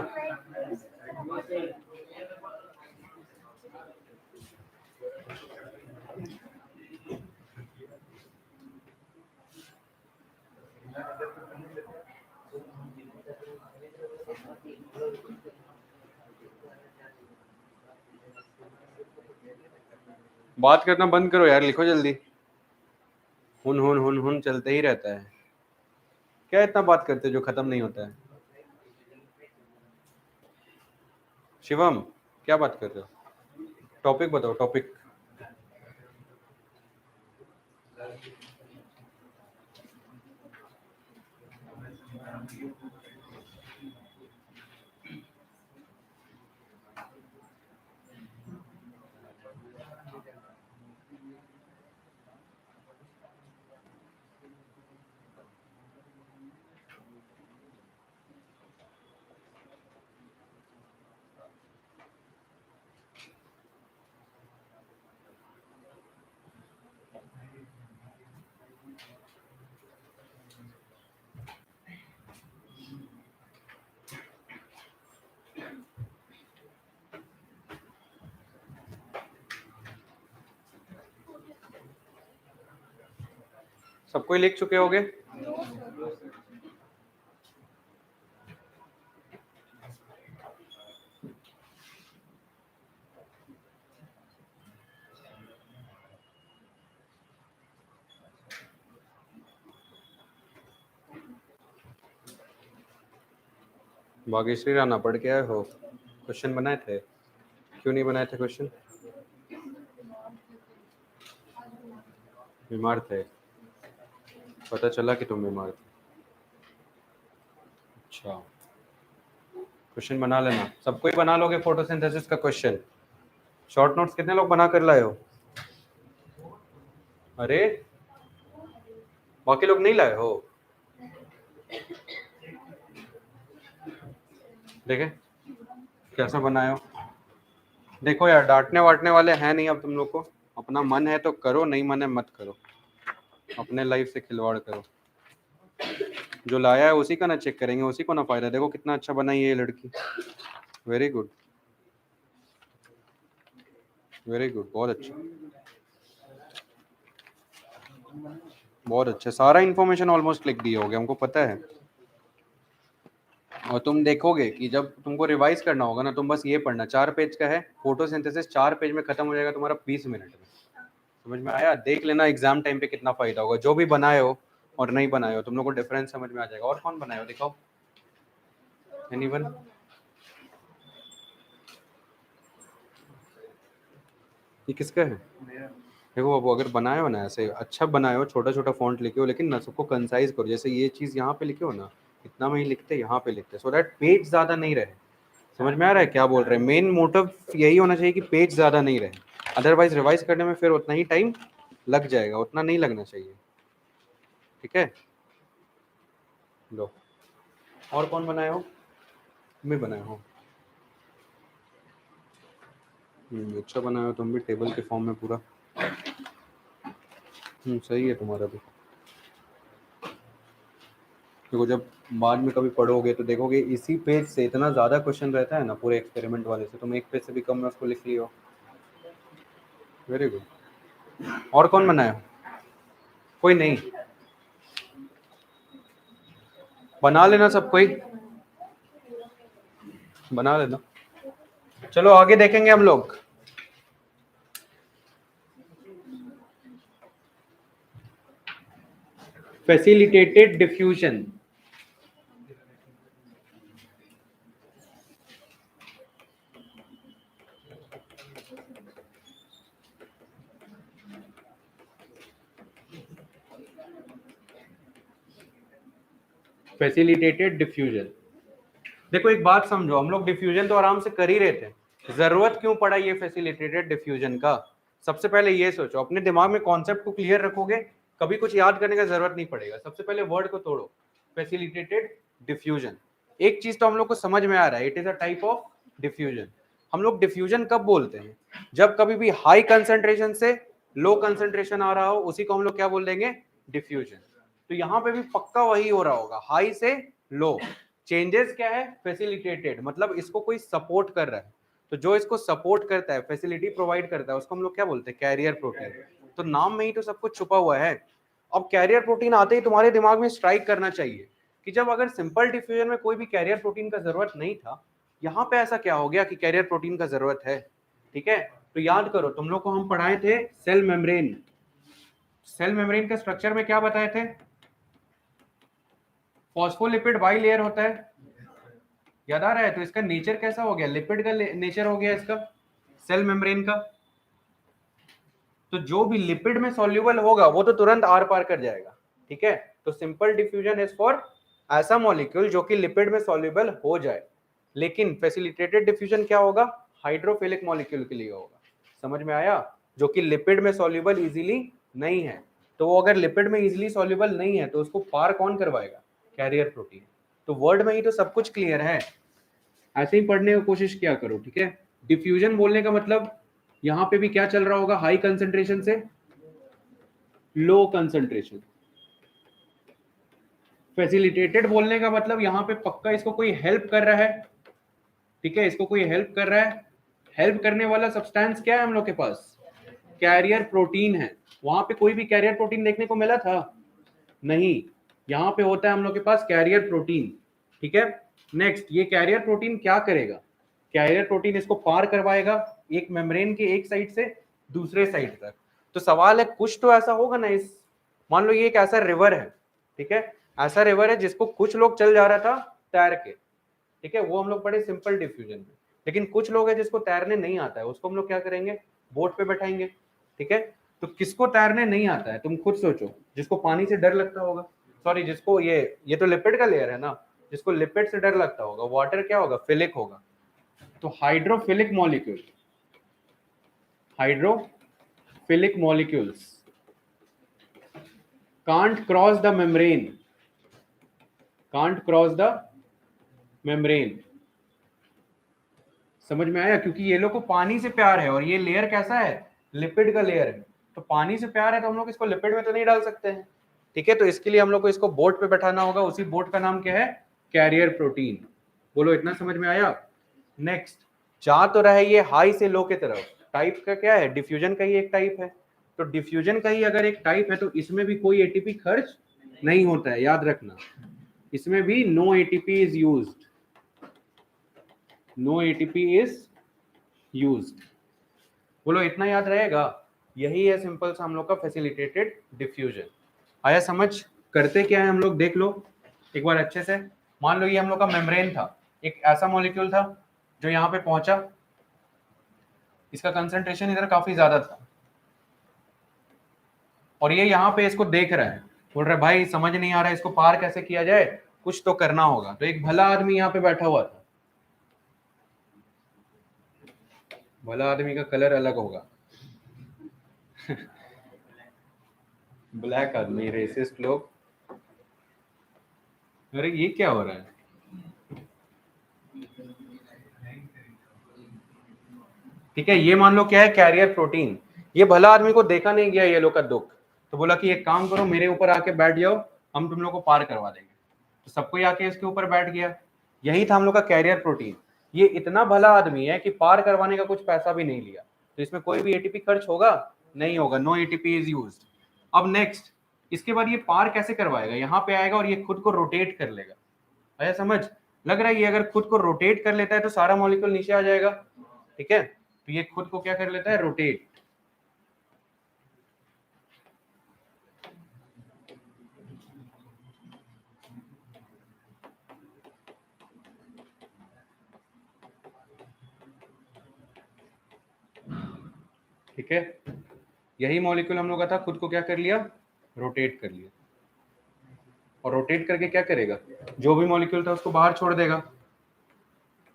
S1: बात करना बंद करो यार, लिखो जल्दी। हुन हुन हुन हुन चलते ही रहता है। क्या इतना बात करते हो जो खत्म नहीं होता है? शिवम, क्या बात कर रहे हो? टॉपिक बताओ, टॉपिक। सब कोई लिख चुके होगे? भाग्यश्री राणा पढ़ के आए हो? क्वेश्चन बनाए थे? क्यों नहीं बनाए थे क्वेश्चन? बीमार थे? पता चला कि तुम बीमार थे। अच्छा, क्वेश्चन बना लेना, सबको ही बना लोगे फोटोसिंथेसिस का क्वेश्चन? शॉर्ट नोट्स कितने लोग बना कर लाए हो? अरे बाकी लोग नहीं लाए हो? देखे कैसा बनाए हो? देखो यार, डांटने वाटने वाले हैं नहीं अब तुम लोग को। अपना मन है तो करो, नहीं मन है मत करो। अपने लाइफ से खिलवाड़ करो। जो लाया है उसी का ना चेक करेंगे, उसी को ना फायदा। देखो कितना अच्छा बनाई है ये लड़की। वेरी गुड, वेरी गुड, बहुत अच्छा, बहुत अच्छा। सारा इन्फॉर्मेशन ऑलमोस्ट लिख दिया हो गया, हमको पता है। और तुम देखोगे कि जब तुमको रिवाइज करना होगा ना, तुम बस ये पढ़ना, 4 पेज का है फोटोसिंथेसिस, 4 पेज में खत्म हो जाएगा तुम्हारा 20 मिनट में। समझ में आया? देख लेना एग्जाम टाइम पे कितना फायदा होगा। जो भी बनाए हो और नहीं बनाए हो, तुम लोग को डिफरेंस समझ में आ जाएगा। और कौन बनाए हो दिखाओ, एनीवन? ये किसका है? देखो अब अगर बनाए हो ना, ऐसे अच्छा बनाए हो, छोटा छोटा फॉन्ट लिखे हो, लेकिन ना सबको कंसाइज करो। जैसे ये चीज़ यहाँ पे लिखे हो ना, इतना में ही लिखते, यहाँ पे लिखते, सो दैट पेज ज़्यादा नहीं रहे। समझ में आ रहा है क्या बोल रहे हैं? मेन मोटिव यही होना चाहिए कि पेज ज़्यादा नहीं रहे। अदरवाइज रिवाइज करने में फिर उतना ही टाइम लग जाएगा, उतना नहीं लगना चाहिए। ठीक है, लो। और कौन बनाए हो? तुम भी बनाए हो? अच्छा बनाए हो तुम भी, टेबल के फॉर्म में पूरा। सही है तुम्हारा भी। देखो जब बाद में कभी पढ़ोगे तो देखोगे इसी पेज से इतना ज़्यादा क्वेश्चन रहता है ना पूरे एक्सपेरिमेंट वाले से, तुम एक पेज से भी कम में उसको लिख लियो। Very good. और कौन बनाया? कोई नहीं? बना लेना सब कोई, बना लेना। चलो आगे देखेंगे हम लोग। Facilitated diffusion. Facilitated diffusion. देखो एक बात समझो, हम लोग डिफ्यूजन तो आराम से कर ही रहे थे, जरूरत क्यों पड़ा ये फैसिलिटेटेड डिफ्यूजन का? सबसे पहले ये सोचो, अपने दिमाग में कॉन्सेप्ट को क्लियर रखोगे, कभी कुछ याद करने का जरूरत नहीं पड़ेगा। सबसे पहले वर्ड को तोड़ो, फैसिलिटेटेड डिफ्यूजन। एक चीज तो हम लोग को समझ में आ रहा है, it is a type of diffusion. हम लोग डिफ्यूजन कब बोलते हैं? जब कभी भी हाई कंसेंट्रेशन से लो कंसेंट्रेशन आ रहा हो, उसी को हम लोग क्या बोल देंगे? डिफ्यूजन। तो यहाँ पे भी पक्का वही हो रहा होगा, हाई से लो। चेंजेस क्या है? फैसिलिटेटेड, मतलब इसको कोई सपोर्ट कर रहा है। तो जो इसको सपोर्ट करता है, फैसिलिटी प्रोवाइड करता है, उसको हम लोग क्या बोलते हैं? Carrier protein. तो नाम में ही तो सब कुछ छुपा हुआ है। अब कैरियर प्रोटीन आते ही तुम्हारे दिमाग में स्ट्राइक करना चाहिए कि जब अगर सिंपल डिफ्यूजन में कोई भी कैरियर प्रोटीन का जरूरत नहीं था, यहाँ पे ऐसा क्या हो गया कि कैरियर प्रोटीन का जरूरत है? ठीक है, तो याद करो, तुम लोग को हम पढ़ाए थे सेल मेम्ब्रेन। सेल मेम्ब्रेन के स्ट्रक्चर में क्या बताए थे? फॉस्फोलिपिड बाई लेयर होता है, याद आ रहा है? तो इसका नेचर कैसा हो गया? लिपिड का नेचर हो गया इसका, सेल मेम्ब्रेन का। तो जो भी लिपिड में सॉल्युबल होगा वो तो तुरंत आर पार कर जाएगा। ठीक है, तो सिंपल डिफ्यूजन इज फॉर ऐसा मॉलिक्यूल जो कि लिपिड में सॉल्युबल हो जाए। लेकिन फैसिलिटेटेड डिफ्यूजन क्या होगा? हाइड्रोफिलिक मॉलिक्यूल के लिए होगा। समझ में आया? जो कि लिपिड में सॉल्युबल इजीली नहीं है। तो वो अगर लिपिड में इजीली सॉल्युबल नहीं है तो उसको पार कौन करवाएगा? Carrier protein. तो वर्ड में ही तो सब कुछ क्लियर है, ऐसे ही पढ़ने की कोशिश किया करो। ठीक है, डिफ्यूजन बोलने का मतलब यहां पे भी क्या चल रहा होगा? हाई कंसेंट्रेशन से लो कंसेंट्रेशन। फैसिलिटेटेड बोलने का मतलब यहां पे पक्का इसको कोई हेल्प कर रहा है। ठीक है, इसको कोई हेल्प कर रहा है। हेल्प करने वाला सब्सटेंस क्या है हम लोग के पास? कैरियर प्रोटीन है। वहां पे कोई भी कैरियर प्रोटीन देखने को मिला था? नहीं, यहाँ पे होता है हम लोग के पास कैरियर प्रोटीन। ठीक है, नेक्स्ट, ये कैरियर प्रोटीन क्या करेगा? कैरियर प्रोटीन इसको पार करवाएगा एक मेम्ब्रेन के एक साइड से दूसरे साइड तक। तो सवाल है, कुछ तो ऐसा होगा ना इस, मान लो ये एक ऐसा रिवर है, ठीक है, ऐसा रिवर है जिसको कुछ लोग चल जा रहा था तैर के। ठीक है, वो हम लोग पढ़े सिंपल डिफ्यूजन में। लेकिन कुछ लोग हैं जिसको तैरने नहीं आता है, उसको हम लोग क्या करेंगे? बोट पे बैठाएंगे। ठीक है, तो किसको तैरने नहीं आता है? तुम खुद सोचो, जिसको पानी से डर लगता होगा, सॉरी जिसको ये तो लिपिड का लेयर है ना, जिसको लिपिड से डर लगता होगा, वाटर क्या होगा? फिलिक होगा। तो hydrophilic molecule, hydrophilic molecules can't cross the membrane, can't cross the membrane. समझ में आया? क्योंकि ये लोग को पानी से प्यार है और ये लेयर कैसा है, लिपिड का लेयर है। तो पानी से प्यार है तो हम लोग इसको लिपिड में तो नहीं डाल सकते हैं, ठीक है। तो इसके लिए हम लोग को इसको बोट पे बैठाना होगा। उसी बोट का नाम क्या है, कैरियर प्रोटीन। बोलो इतना समझ में आया? नेक्स्ट, जा तो रहा है ये हाई से लो के तरफ। टाइप का क्या है, डिफ्यूजन का ही एक टाइप है। तो डिफ्यूजन का ही अगर एक टाइप है तो इसमें भी कोई एटीपी खर्च नहीं होता है, याद रखना। इसमें भी no ATP is used, no ATP is used. बोलो इतना याद रहेगा? यही है सिंपल सा हम लोग का फैसिलिटेटेड डिफ्यूजन। आया समझ? करते क्या है हम लोग, देख लो एक बार अच्छे से। मान लो ये हम लोग का मेम्ब्रेन था, एक ऐसा मॉलिक्यूल था जो यहाँ पे पहुंचा, इसका कंसंट्रेशन इधर काफी ज्यादा था और ये यहाँ पे इसको देख रहा है, बोल रहा है भाई समझ नहीं आ रहा है इसको पार कैसे किया जाए, कुछ तो करना होगा। तो एक भला आदमी यहाँ पे बैठा हुआ था। भला आदमी का कलर अलग होगा ब्लैक आदमी, रेसिस्ट लोग। अरे ये क्या हो रहा है? ठीक है, ये मान लो क्या है, कैरियर प्रोटीन। ये भला आदमी को देखा नहीं गया ये लोग का दुख, तो बोला कि एक काम करो मेरे ऊपर आके बैठ जाओ, हम तुम लोग को पार करवा देंगे। तो सबको आके इसके ऊपर बैठ गया। यही था हम लोग का कैरियर प्रोटीन। ये इतना भला आदमी है कि पार करवाने का कुछ पैसा भी नहीं लिया। तो इसमें कोई भी एटीपी खर्च होगा नहीं होगा, नो एटीपी इज यूज्ड। अब नेक्स्ट, इसके बाद ये पार कैसे करवाएगा, यहाँ पे आएगा और ये खुद को रोटेट कर लेगा। आया समझ? लग रहा है ये अगर खुद को रोटेट कर लेता है तो सारा मॉलिक्यूल नीचे आ जाएगा, ठीक है। तो ये खुद को क्या कर लेता है, रोटेट। ठीक है, यही मॉलिक्यूल हम लोग का था, खुद को क्या कर लिया, रोटेट कर लिया। और रोटेट करके क्या करेगा, जो भी मॉलिक्यूल था उसको बाहर छोड़ देगा।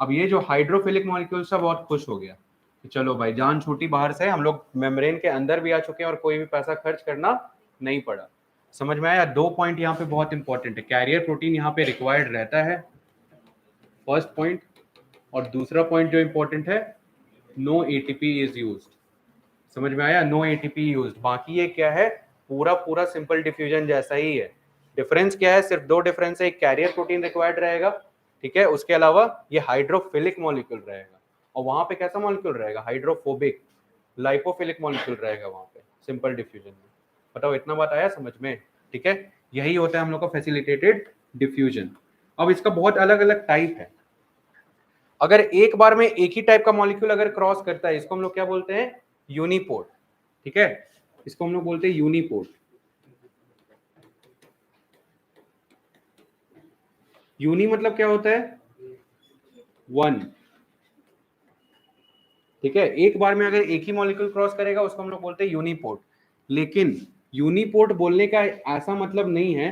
S1: अब ये जो हाइड्रोफिलिक मॉलिक्यूल था बहुत खुश हो गया कि चलो भाई जान छूटी, बाहर से हम लोग मेम्ब्रेन के अंदर भी आ चुके हैं और कोई भी पैसा खर्च करना नहीं पड़ा। समझ में आया? दो पॉइंट यहाँ पे बहुत इंपॉर्टेंट है। कैरियर प्रोटीन यहाँ पे रिक्वायर्ड रहता है, फर्स्ट पॉइंट। और दूसरा पॉइंट जो इंपॉर्टेंट है, नो एटीपी इज यूज्ड। समझ में आया? No ATP used. बाकी ये क्या है, पूरा पूरा सिंपल डिफ्यूजन जैसा ही है। डिफरेंस क्या है, सिर्फ दो डिफरेंस है। एक कैरियर प्रोटीन रिक्वायर्ड रहेगा, ठीक है, उसके अलावा ये हाइड्रोफिलिक मॉलिक्यूल रहेगा। और वहां पे कैसा मॉलिक्यूल रहेगा, हाइड्रोफोबिक लाइपोफिलिक मॉलिक्यूल रहेगा वहां पे सिंपल डिफ्यूजन में। बताओ इतना बात आया समझ में? ठीक है, यही होता है हम लोग का फैसिलिटेटेड डिफ्यूजन। अब इसका बहुत अलग अलग टाइप है। अगर एक बार में एक ही टाइप का मॉलिक्यूल अगर क्रॉस करता है, इसको हम लोग क्या बोलते हैं, यूनिपोर्ट। ठीक है, इसको हम लोग बोलते हैं यूनिपोर्ट। यूनि मतलब क्या होता है, वन। ठीक है, एक बार में अगर एक ही मॉलिक्यूल क्रॉस करेगा उसको हम लोग बोलते हैं यूनिपोर्ट। लेकिन यूनिपोर्ट बोलने का ऐसा मतलब नहीं है,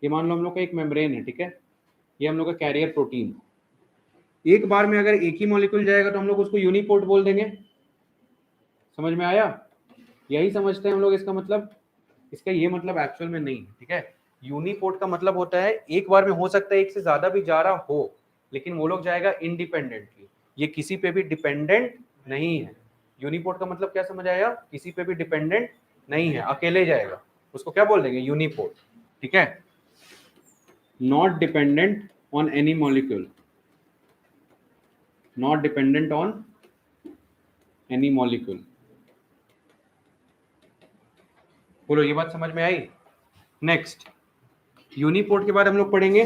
S1: ये मान लो हम लोग का एक मेम्ब्रेन है, ठीक है, ये हम लोग का कैरियर प्रोटीन। एक बार में अगर एक ही मॉलिक्यूल जाएगा तो हम लोग उसको यूनिपोर्ट बोल देंगे। समझ में आया? यही समझते हैं हम लोग इसका मतलब। इसका ये मतलब एक्चुअल में नहीं है, ठीक है। यूनिपोर्ट का मतलब होता है एक बार में हो सकता है एक से ज्यादा भी जा रहा हो, लेकिन वो लोग जाएगा इंडिपेंडेंटली, ये किसी पे भी डिपेंडेंट नहीं है। यूनिपोर्ट का मतलब क्या समझ आया, किसी पे भी डिपेंडेंट नहीं है, अकेले जाएगा, उसको क्या बोल देंगे, यूनिपोर्ट। ठीक है, not dependent on any molecule, not dependent on any molecule. बोलो ये बात समझ में आई? नेक्स्ट, यूनिपोर्ट के बाद हम लोग पढ़ेंगे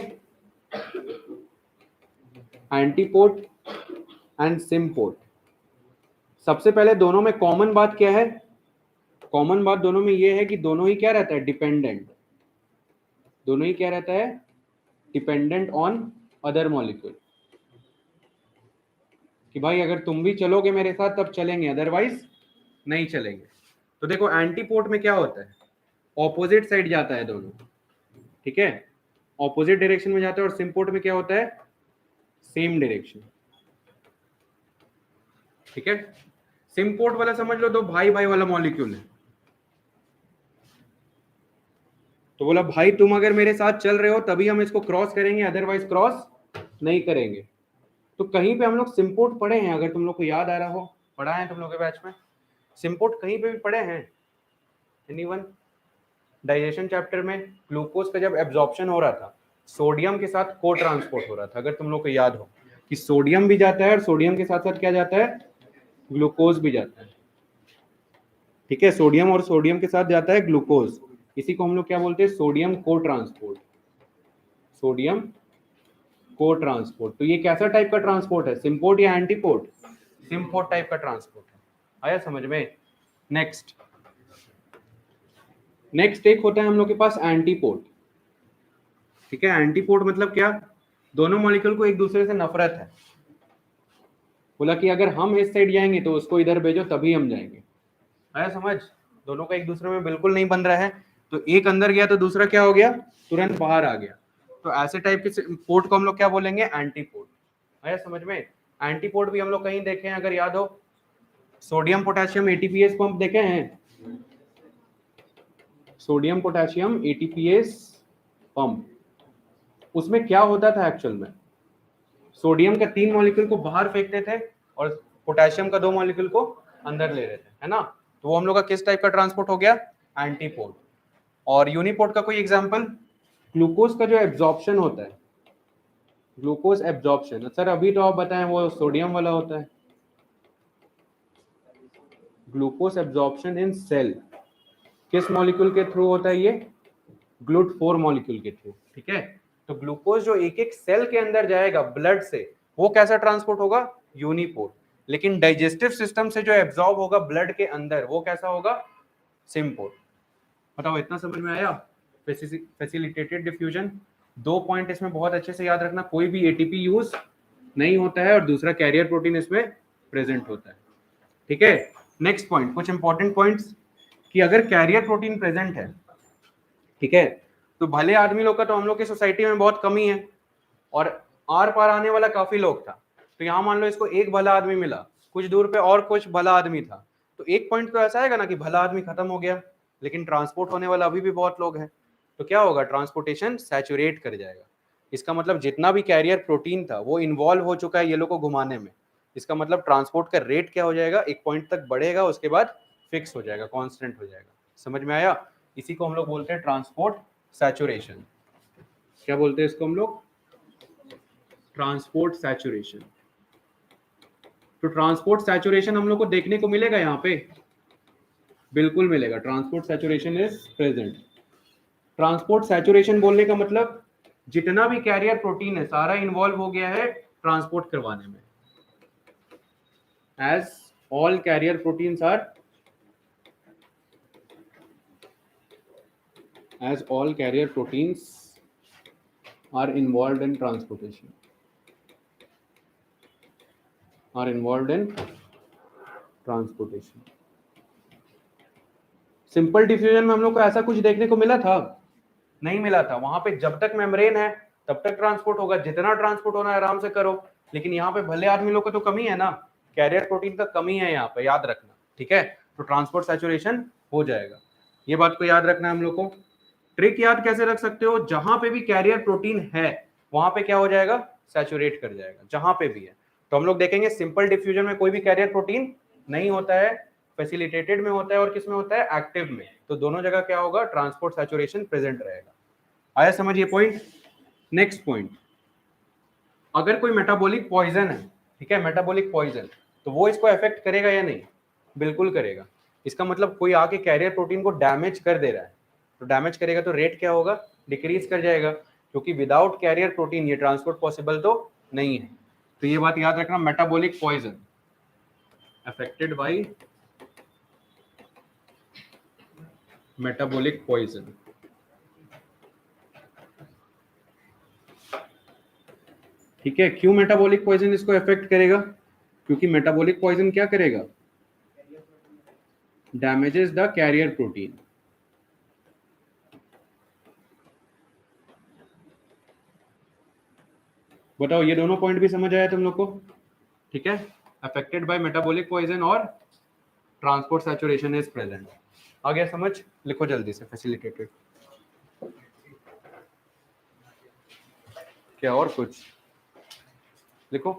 S1: एंटीपोर्ट एंड सिम्पोर्ट। सबसे पहले दोनों में कॉमन बात क्या है, कॉमन बात दोनों में ये है कि दोनों ही क्या रहता है, डिपेंडेंट। दोनों ही क्या रहता है, डिपेंडेंट ऑन अदर मॉलिक्यूल। कि भाई अगर तुम भी चलोगे मेरे साथ तब चलेंगे, अदरवाइज नहीं चलेंगे। तो देखो एंटीपोर्ट में क्या होता है, ऑपोजिट साइड जाता है दोनों, ठीक है, ऑपोजिट डायरेक्शन में जाता है। और सिम्पोर्ट में क्या होता है, सेम डायरेक्शन। ठीक है, सिम्पोर्ट वाला समझ लो, दो भाई भाई वाला मॉलिक्यूल है। तो बोला भाई तुम अगर मेरे साथ चल रहे हो तभी हम इसको क्रॉस करेंगे, अदरवाइज क्रॉस नहीं करेंगे। तो कहीं पे हम लोग सिम्पोर्ट पढ़े हैं, अगर तुम लोग को याद आ रहा हो, पढ़ा है तुम लोग के बैच में सिम्पोर्ट कहीं पे भी पढ़े हैं? एनीवन? डाइजेशन चैप्टर में ग्लूकोज का जब एब्जॉर्प्शन हो रहा था, सोडियम के साथ को ट्रांसपोर्ट हो रहा था, अगर तुम लोग को याद हो कि सोडियम भी जाता है और सोडियम के साथ साथ क्या जाता है, ग्लूकोज भी जाता है। ठीक है, सोडियम और सोडियम के साथ जाता है ग्लूकोज, इसी को हम लोग क्या बोलते हैं, सोडियम को ट्रांसपोर्ट। सोडियम को ट्रांसपोर्ट। तो ये कैसा टाइप का ट्रांसपोर्ट है, सिम्पोर्ट या एंटीपोर्ट? सिम्पोर्ट टाइप का ट्रांसपोर्ट है। आया समझ में? नेक्स्ट एक होता है हम लोग के पास एंटीपोर्ट। ठीक है, एंटीपोर्ट मतलब क्या, दोनों मॉलिक्यूल को एक दूसरे से नफरत है। बोला कि अगर हम इस साइड जाएंगे तो उसको इधर भेजो तभी हम जाएंगे। आया समझ? दोनों का एक दूसरे में बिल्कुल नहीं बन रहा है, तो एक अंदर गया तो दूसरा क्या हो गया, तुरंत बाहर आ गया। तो ऐसे टाइप के पोर्ट को हम लोग क्या बोलेंगे, एंटीपोर्ट। आया समझ में? एंटीपोर्ट भी हम लोग कहीं देखे हैं, अगर याद हो, सोडियम पोटेशियम एटीपीएस पंप देखे हैं? सोडियम पोटेशियम एटीपीएस पंप, उसमें क्या होता था एक्चुअल में, सोडियम का 3 मॉलिक्यूल को बाहर फेंकते थे और पोटेशियम का 2 मॉलिक्यूल को अंदर ले रहे थे, है ना। तो वो हम लोग का किस टाइप का ट्रांसपोर्ट हो गया, एंटीपोर्ट। और यूनिपोर्ट का कोई एग्जांपल, ग्लूकोज का जो एब्जॉर्प्शन होता है, ग्लूकोज एब्जॉर्प्शन, सर अभी तो आप बताएं वो सोडियम वाला होता है। ग्लूकोज एब्जॉर्प्शन इन सेल किस मॉलिक्यूल के थ्रू होता है, ये GLUT4 मॉलिक्यूल के थ्रू। ठीक है, तो ग्लूकोज जो एक एक सेल के अंदर जाएगा ब्लड से, वो कैसा ट्रांसपोर्ट होगा, यूनिपोर्ट। लेकिन डाइजेस्टिव सिस्टम से जो एब्जॉर्ब होगा ब्लड के अंदर, वो कैसा होगा, सिम्पोर्ट। बताओ, इतना समझ में आया? Facilitated diffusion. 2 पॉइंट इसमें बहुत अच्छे से याद रखना, कोई भी एटीपी यूज नहीं होता है और दूसरा कैरियर प्रोटीन इसमें प्रेजेंट होता है। ठीक है, नेक्स्ट पॉइंट, कुछ इंपॉर्टेंट पॉइंट्स, कि अगर कैरियर प्रोटीन प्रेजेंट है, ठीक है, तो भले आदमी लोग का तो हम लोग की सोसाइटी में बहुत कमी है, और आर पार आने वाला काफी लोग था। तो यहाँ मान लो इसको एक भला आदमी मिला, कुछ दूर पे और कुछ भला आदमी था, तो एक पॉइंट तो ऐसा आएगा ना कि भला आदमी खत्म हो गया, लेकिन ट्रांसपोर्ट होने वाला अभी भी बहुत लोग हैं। तो क्या होगा, ट्रांसपोर्टेशन सैचुरेट कर जाएगा। इसका मतलब जितना भी कैरियर प्रोटीन था वो इन्वॉल्व हो चुका है ये लोग को घुमाने में। इसका मतलब ट्रांसपोर्ट का रेट क्या हो जाएगा, एक पॉइंट तक बढ़ेगा, उसके बाद फिक्स हो जाएगा, कॉन्स्टेंट हो जाएगा। समझ में आया? इसी को हम लोग बोलते हैं ट्रांसपोर्ट सैचुरेशन। क्या बोलते हैं इसको हम लोग, ट्रांसपोर्ट सैचुरेशन। तो ट्रांसपोर्ट सैचुरेशन हम लोग को देखने को मिलेगा यहाँ पे, बिल्कुल मिलेगा, transport saturation is present. Transport saturation बोलने का मतलब जितना भी कैरियर प्रोटीन है सारा इन्वॉल्व हो गया है ट्रांसपोर्ट करवाने में। As all carrier proteins are, as all carrier proteins are involved in transportation, are involved in transportation। Simple diffusion में हम लोग को ऐसा कुछ देखने को मिला था, नहीं मिला था। वहां पे जब तक मेम्ब्रेन है तब तक ट्रांसपोर्ट होगा, जितना ट्रांसपोर्ट होना है आराम से करो। लेकिन यहाँ पे भले आदमी लोग को तो कमी है ना, कैरियर प्रोटीन का कमी है यहाँ पे, याद रखना। ठीक है, तो ट्रांसपोर्ट सैचुरेशन हो जाएगा, ये बात को याद रखना है हम लोग को। ट्रिक याद कैसे रख सकते हो, जहां पे भी कैरियर प्रोटीन है वहां पे क्या हो जाएगा, सैचुरेट कर जाएगा, जहां पे भी है। तो हम लोग देखेंगे सिंपल डिफ्यूजन में कोई भी कैरियर प्रोटीन नहीं होता है, फैसिलिटेटेड में होता है और किस में होता है, एक्टिव में। तो दोनों जगह क्या होगा, ट्रांसपोर्ट सैचुरेशन प्रेजेंट रहेगा। आया समझ ये पॉइंट? नेक्स्ट पॉइंट, अगर कोई मेटाबॉलिक पॉइजन है, ठीक है, मेटाबॉलिक पॉइजन, तो वो इसको अफेक्ट करेगा या नहीं, बिल्कुल करेगा। इसका मतलब कोई आके कैरियर प्रोटीन को डैमेज कर दे रहा है, तो डैमेज करेगा तो रेट क्या होगा, डिक्रीज कर जाएगा, क्योंकि विदाउट कैरियर प्रोटीन ये ट्रांसपोर्ट पॉसिबल तो नहीं है। तो ये बात याद रखना, metabolic poison affected by metabolic poison. ठीक है, क्यों मेटाबॉलिक पॉइजन इसको अफेक्ट करेगा, क्योंकि मेटाबॉलिक पॉइजन क्या करेगा, डैमेजेस द कैरियर प्रोटीन। बताओ, ये दोनों पॉइंट भी समझ आया तुम लोग को? ठीक है, अफेक्टेड बाय मेटाबॉलिक पॉइजन और ट्रांसपोर्ट सैचुरेशन इज प्रेजेंट। आ गया समझ? लिखो जल्दी से फैसिलिटेटेड। क्या और कुछ लिखो।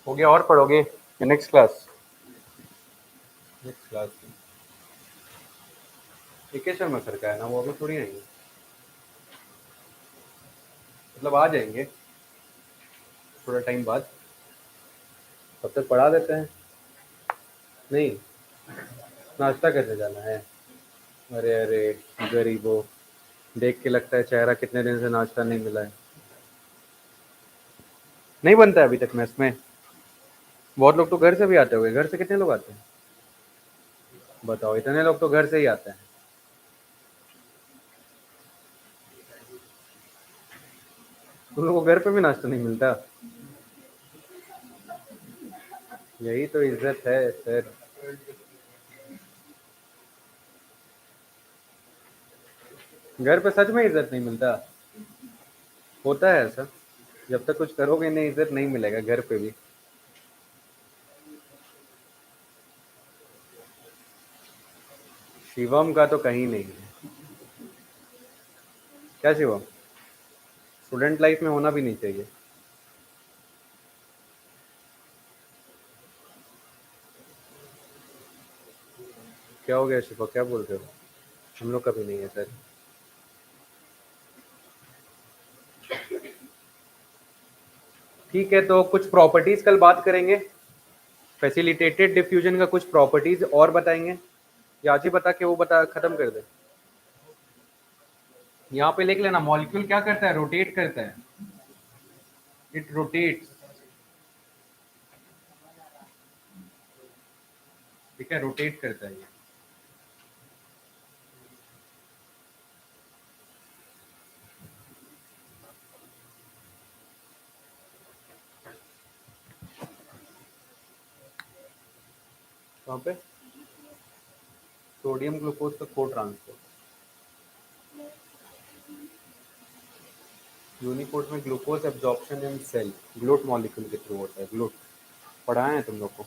S1: हो गया? और पढ़ोगे? Next class? Next class AK Sharma sir का है ना, वो अभी थोड़ी आएंगे, मतलब आ जाएंगे थोड़ा टाइम बाद, तब तक पढ़ा देते हैं। नहीं, नाश्ता करने जाना है। अरे अरे गरीबों, देख के लगता है चेहरा कितने दिन से नाश्ता नहीं मिला है। नहीं बनता है अभी तक मेस में? बहुत लोग तो घर से भी आते होंगे। घर से कितने लोग आते हैं बताओ? इतने लोग तो घर से ही आते हैं। तुम लोगों को घर पे भी नाश्ता नहीं मिलता? यही तो इज्जत है सर। घर पे सच में इज्जत नहीं मिलता? होता है ऐसा, जब तक कुछ करोगे नहीं इज्जत नहीं मिलेगा घर पे भी। शिवम का तो कहीं नहीं है। क्या शिवम? स्टूडेंट लाइफ में होना भी नहीं चाहिए। क्या हो गया शिवा, क्या बोल रहे हो? हम लोग का भी नहीं है सर। ठीक है, तो कुछ प्रॉपर्टीज कल बात करेंगे। फैसिलिटेटेड डिफ्यूजन का कुछ प्रॉपर्टीज और बताएंगे, या आज ही बता के वो बता खत्म कर दे। यहाँ पे लिख लेना, मॉलिक्यूल क्या करता है? रोटेट करता है। It rotates. ठीक है, रोटेट करता है ये। वहाँ पे सोडियम ग्लूकोज का को ट्रांसपोर्ट, यूनिकोड में glucose absorption in cell GLUT molecule के थ्रू होता है। ग्लूट पढ़ाए हैं तुम लोग को?